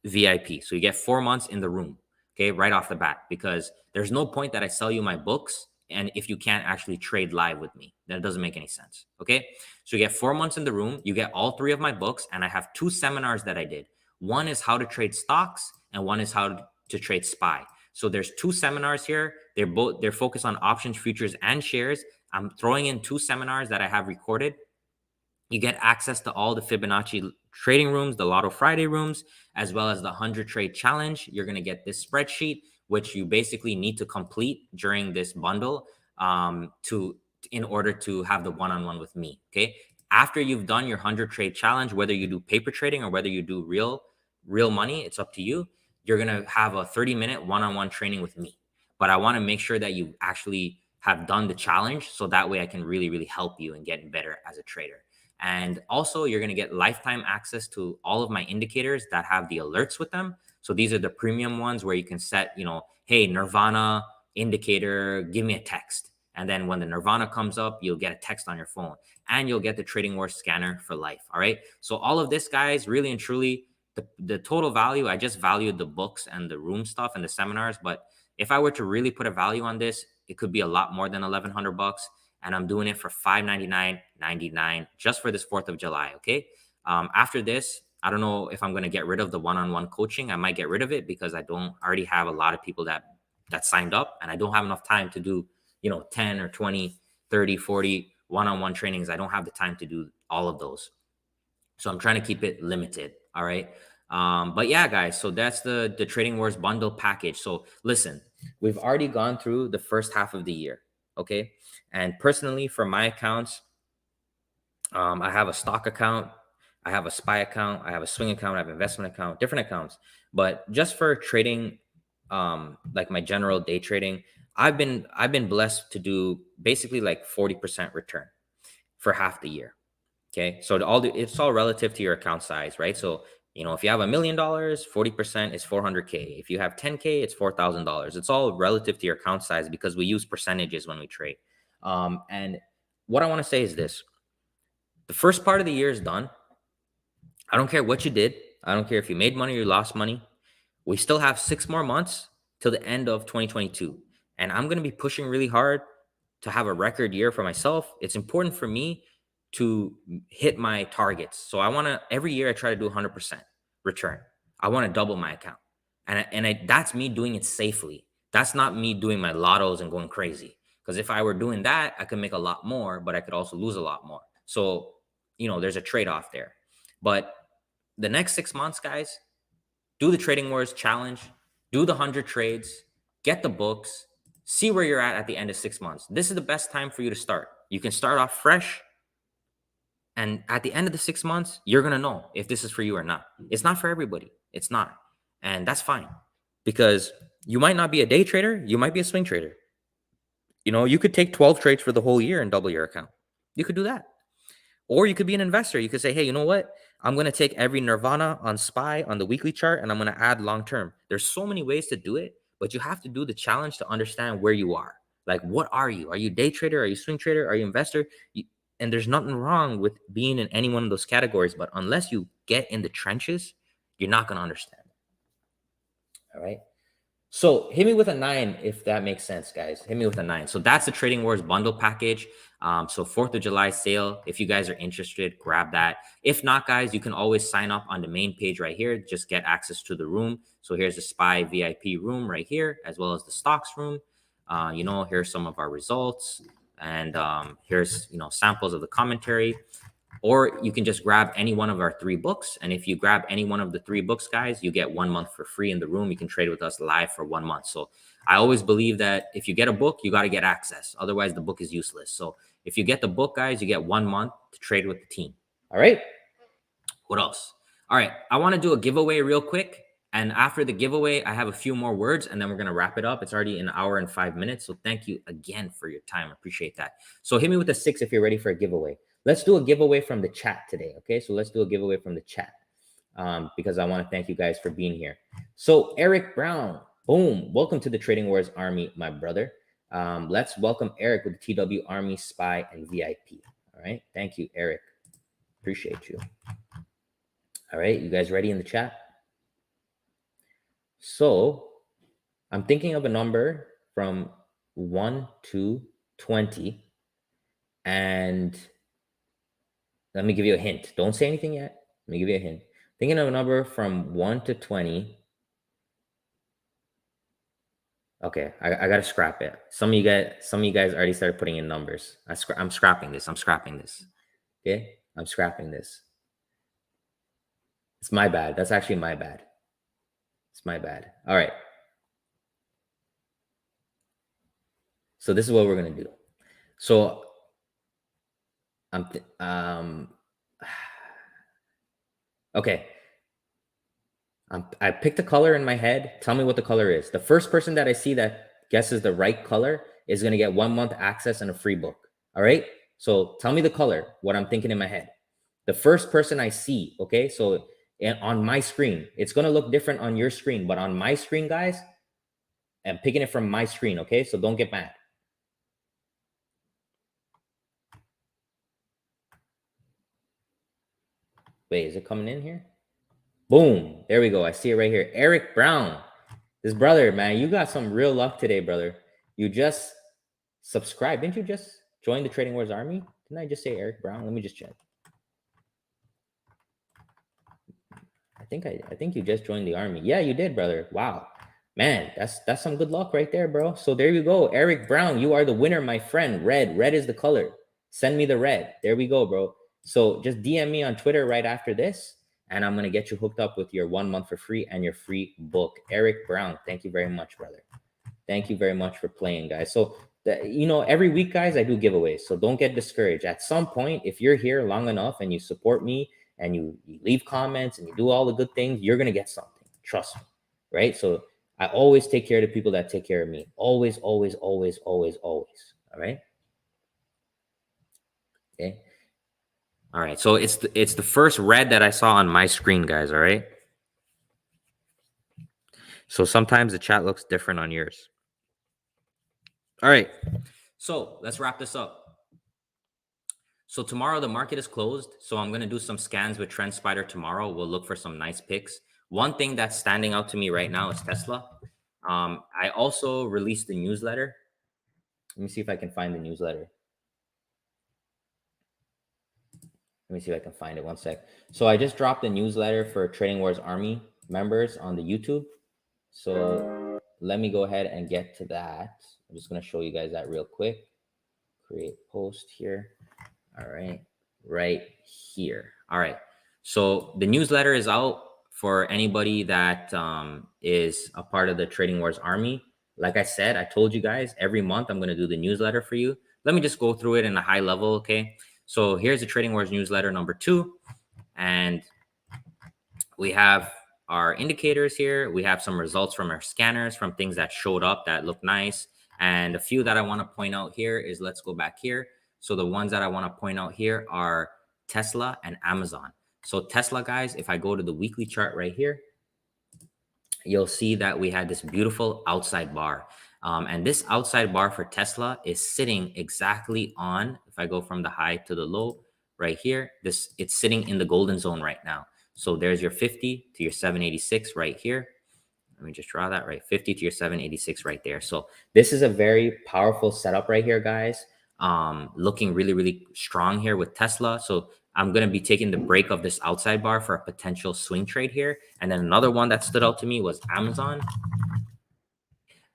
S1: VIP. So you get 4 months in the room, okay, right off the bat, because there's no point that I sell you my books and if you can't actually trade live with me, that doesn't make any sense, okay? So you get 4 months in the room, you get all 3 of my books, and I have 2 seminars that I did. One is how to trade stocks and one is how to trade SPY. So there's 2 seminars here. They're focused on options, futures, and shares. I'm throwing in 2 seminars that I have recorded. You get access to all the Fibonacci trading rooms, the Lotto Friday rooms, as well as the 100 trade challenge. You're going to get this spreadsheet, which you basically need to complete during this bundle in order to have the one-on-one with me. Okay. After you've done your 100 trade challenge, whether you do paper trading or whether you do real money, it's up to you. You're going to have a 30-minute one-on-one training with me. But I want to make sure that you actually have done the challenge so that way I can really, really help you and get better as a trader. And also, you're going to get lifetime access to all of my indicators that have the alerts with them. So these are the premium ones where you can set, hey, Nirvana indicator, give me a text. And then when the Nirvana comes up, you'll get a text on your phone and you'll get the Trading Wars scanner for life. All right. So all of this, guys, really and truly, the total value, I just valued the books and the room stuff and the seminars. But if I were to really put a value on this, it could be a lot more than $1,100. And I'm doing it for $599.99 just for this 4th of July. Okay. After this, I don't know if I'm going to get rid of the one-on-one coaching. I might get rid of it because I already have a lot of people that signed up, and I don't have enough time to do, 10 or 20, 30, 40 one-on-one trainings. I don't have the time to do all of those. So I'm trying to keep it limited. All right. But yeah, guys, so that's the Trading Wars bundle package. So listen, we've already gone through the first half of the year. Okay. And personally, for my accounts, I have a stock account, I have a SPY account, I have a swing account, I have an investment account, different accounts. But just for trading, like my general day trading, I've been blessed to do basically like 40% return for half the year. Okay, so it's all relative to your account size, right? So if you have $1 million, 40% is 400K. If you have 10K, it's $4,000. It's all relative to your account size because we use percentages when we trade. And what I want to say is this: the first part of the year is done. I don't care what you did. I don't care if you made money or you lost money. We still have 6 more months till the end of 2022. And I'm going to be pushing really hard to have a record year for myself. It's important for me to hit my targets. So every year I try to do 100% return. I want to double my account. And that's me doing it safely. That's not me doing my lottos and going crazy. Because if I were doing that, I could make a lot more, but I could also lose a lot more. So, there's a trade-off there. But the next 6 months, guys, do the Trading Wars challenge, do the 100 trades, get the books, see where you're at the end of 6 months. This is the best time for you to start. You can start off fresh. And at the end of the 6 months, you're going to know if this is for you or not. It's not for everybody. It's not. And that's fine, because you might not be a day trader. You might be a swing trader. You could take 12 trades for the whole year and double your account. You could do that. Or you could be an investor. You could say, hey, you know what? I'm going to take every Nirvana on SPY on the weekly chart and I'm going to add long term. There's so many ways to do it, but you have to do the challenge to understand where you are. Like, what are you? Are you day trader? Are you swing trader? Are you investor? And there's nothing wrong with being in any one of those categories, but unless you get in the trenches, you're not going to understand. All right. So hit me with a 9 if that makes sense, guys. Hit me with a 9. So that's the Trading Wars bundle package. So 4th of July sale. If you guys are interested, grab that. If not, guys, you can always sign up on the main page right here. Just get access to the room. So here's the SPY VIP room right here, as well as the stocks room. Here's some of our results. And here's, samples of the commentary. Or you can just grab any one of our 3 books. And if you grab any one of the 3 books, guys, you get 1 month for free in the room. You can trade with us live for 1 month. So I always believe that if you get a book, you got to get access. Otherwise, the book is useless. So if you get the book, guys, you get 1 month to trade with the team. All right. What else? All right. I want to do a giveaway real quick. And after the giveaway, I have a few more words and then we're going to wrap it up. It's already an hour and 5 minutes. So thank you again for your time. I appreciate that. So hit me with a 6 if you're ready for a giveaway. Let's do a giveaway from the chat today. Okay. So let's do a giveaway from the chat because I want to thank you guys for being here. So Eric Brown, boom. Welcome to the Trading Wars Army, my brother. Let's welcome Eric with the TW Army, SPY, and VIP. All right. Thank you, Eric. Appreciate you. All right. You guys ready in the chat? So I'm thinking of a number from 1 to 20. And let me give you a hint. Don't say anything yet. Let me give you a hint. Thinking of a number from 1 to 20. Okay, I gotta scrap it. Some of you guys already started putting in numbers. I'm scrapping this. Okay, I'm scrapping this. It's my bad. That's actually my bad. It's my bad. All right. So this is what we're gonna do. So okay. I picked a color in my head. Tell me what the color is. The first person that I see that guesses the right color is going to get 1 month access and a free book. All right. So tell me the color, what I'm thinking in my head. The first person I see. Okay. So on my screen, it's going to look different on your screen, but on my screen, guys, I'm picking it from my screen. Okay. So don't get mad. Wait, is it coming in here? Boom. There we go. I see it right here. Eric Brown. This brother, man, you got some real luck today, brother. You just subscribed. Didn't you just join the Trading Wars Army? Didn't I just say Eric Brown? Let me just check. I think you just joined the army. Yeah, you did, brother. Wow. Man, that's some good luck right there, bro. So there you go. Eric Brown, you are the winner, my friend. Red is the color. Send me the red. There we go, bro. So just DM me on Twitter right after this, and I'm going to get you hooked up with your 1 month for free and your free book. Eric Brown, thank you very much, brother. Thank you very much for playing, guys. So, every week, guys, I do giveaways. So don't get discouraged. At some point, if you're here long enough and you support me and you leave comments and you do all the good things, you're going to get something. Trust me, right? So I always take care of the people that take care of me. Always, always, always, always, always. All right? Okay. All right. So it's the first red that I saw on my screen, guys. All right. So sometimes the chat looks different on yours. All right. So let's wrap this up. So tomorrow the market is closed. So I'm going to do some scans with Trendspider tomorrow. We'll look for some nice picks. One thing that's standing out to me right now is Tesla. I also released the newsletter. Let me see if I can find the newsletter. Let me see if I can find it. One sec. So I just dropped the newsletter for Trading Wars Army members on the YouTube. So let me go ahead and get to that. I'm just going to show you guys that real quick. Create post here. All right. Right here. All right. So the newsletter is out for anybody that is a part of the Trading Wars Army. Like I said, I told you guys every month I'm going to do the newsletter for you. Let me just go through it in a high level. Okay. So here's the Trading Wars newsletter number 2. And we have our indicators here. We have some results from our scanners, from things that showed up that look nice. And a few that I want to point out here is, let's go back here. So the ones that I want to point out here are Tesla and Amazon. So Tesla, guys, if I go to the weekly chart right here, you'll see that we had this beautiful outside bar. And this outside bar for Tesla is sitting exactly on, if I go from the high to the low right here, it's sitting in the golden zone right now. So there's your 50 to your 786 right here. Let me just draw that right, 50 to your 786 right there. So this is a very powerful setup right here, guys. Looking really, really strong here with Tesla. So I'm going to be taking the break of this outside bar for a potential swing trade here. And then another one that stood out to me was Amazon.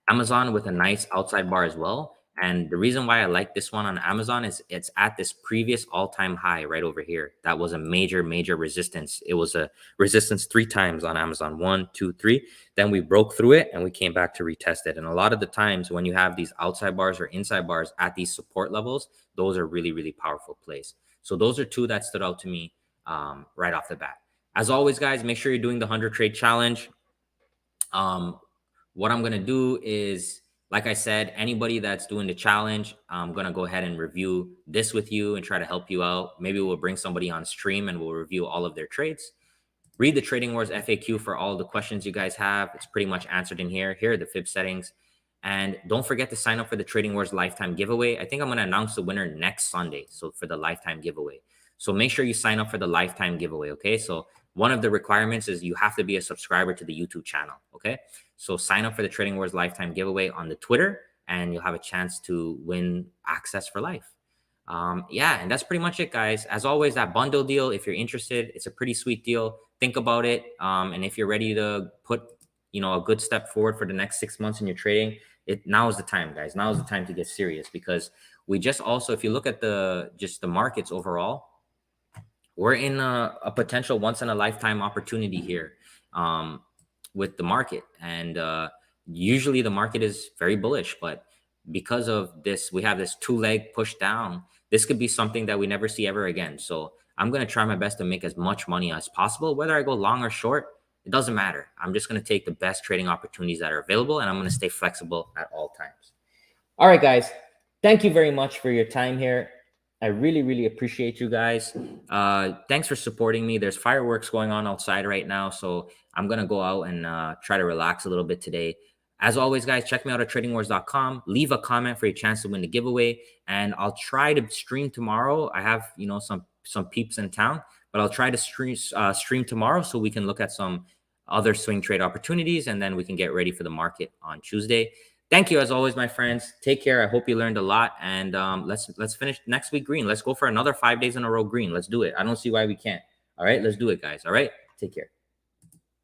S1: Amazon with a nice outside bar as well. And the reason why I like this one on Amazon is it's at this previous all-time high right over here. That was a major, major resistance. It was a resistance 3 times on Amazon. 1, 2, 3. Then we broke through it and we came back to retest it. And a lot of the times when you have these outside bars or inside bars at these support levels, those are really, really powerful plays. So those are 2 that stood out to me right off the bat. As always, guys, make sure you're doing the 100 trade challenge. What I'm going to do is, like I said, anybody that's doing the challenge, I'm going to go ahead and review this with you and try to help you out. Maybe we'll bring somebody on stream and we'll review all of their trades. Read the Trading Wars FAQ for all the questions you guys have. It's pretty much answered in here. Here are the fib settings. And don't forget to sign up for the Trading Wars lifetime giveaway. I think I'm going to announce the winner next Sunday. So for the lifetime giveaway. So make sure you sign up for the lifetime giveaway. Okay. So one of the requirements is you have to be a subscriber to the YouTube channel. Okay. So sign up for the Trading Wars lifetime giveaway on the Twitter and you'll have a chance to win access for life. Yeah, and that's pretty much it, guys. As always, that bundle deal, if you're interested, it's a pretty sweet deal. Think about it. And if you're ready to put, a good step forward for the next 6 months in your trading, now is the time, guys. Now is the time to get serious because we just also, if you look at the markets overall, we're in a potential once in a lifetime opportunity here with the market. And usually the market is very bullish, but because of this, we have this 2-leg push down. This could be something that we never see ever again. So I'm going to try my best to make as much money as possible. Whether I go long or short, it doesn't matter. I'm just going to take the best trading opportunities that are available, and I'm going to stay flexible at all times. All right, guys. Thank you very much for your time here. I really, really appreciate you guys. Thanks for supporting me. There's fireworks going on outside right now, so I'm going to go out and try to relax a little bit today. As always, guys, check me out at tradingwars.com. Leave a comment for your chance to win the giveaway, and I'll try to stream tomorrow. I have, some peeps in town, but I'll try to stream tomorrow so we can look at some other swing trade opportunities, and then we can get ready for the market on Tuesday. Thank you, as always, my friends. Take care. I hope you learned a lot, and let's finish next week green. Let's go for another 5 days in a row green. Let's do it. I don't see why we can't. All right, let's do it, guys. All right, take care.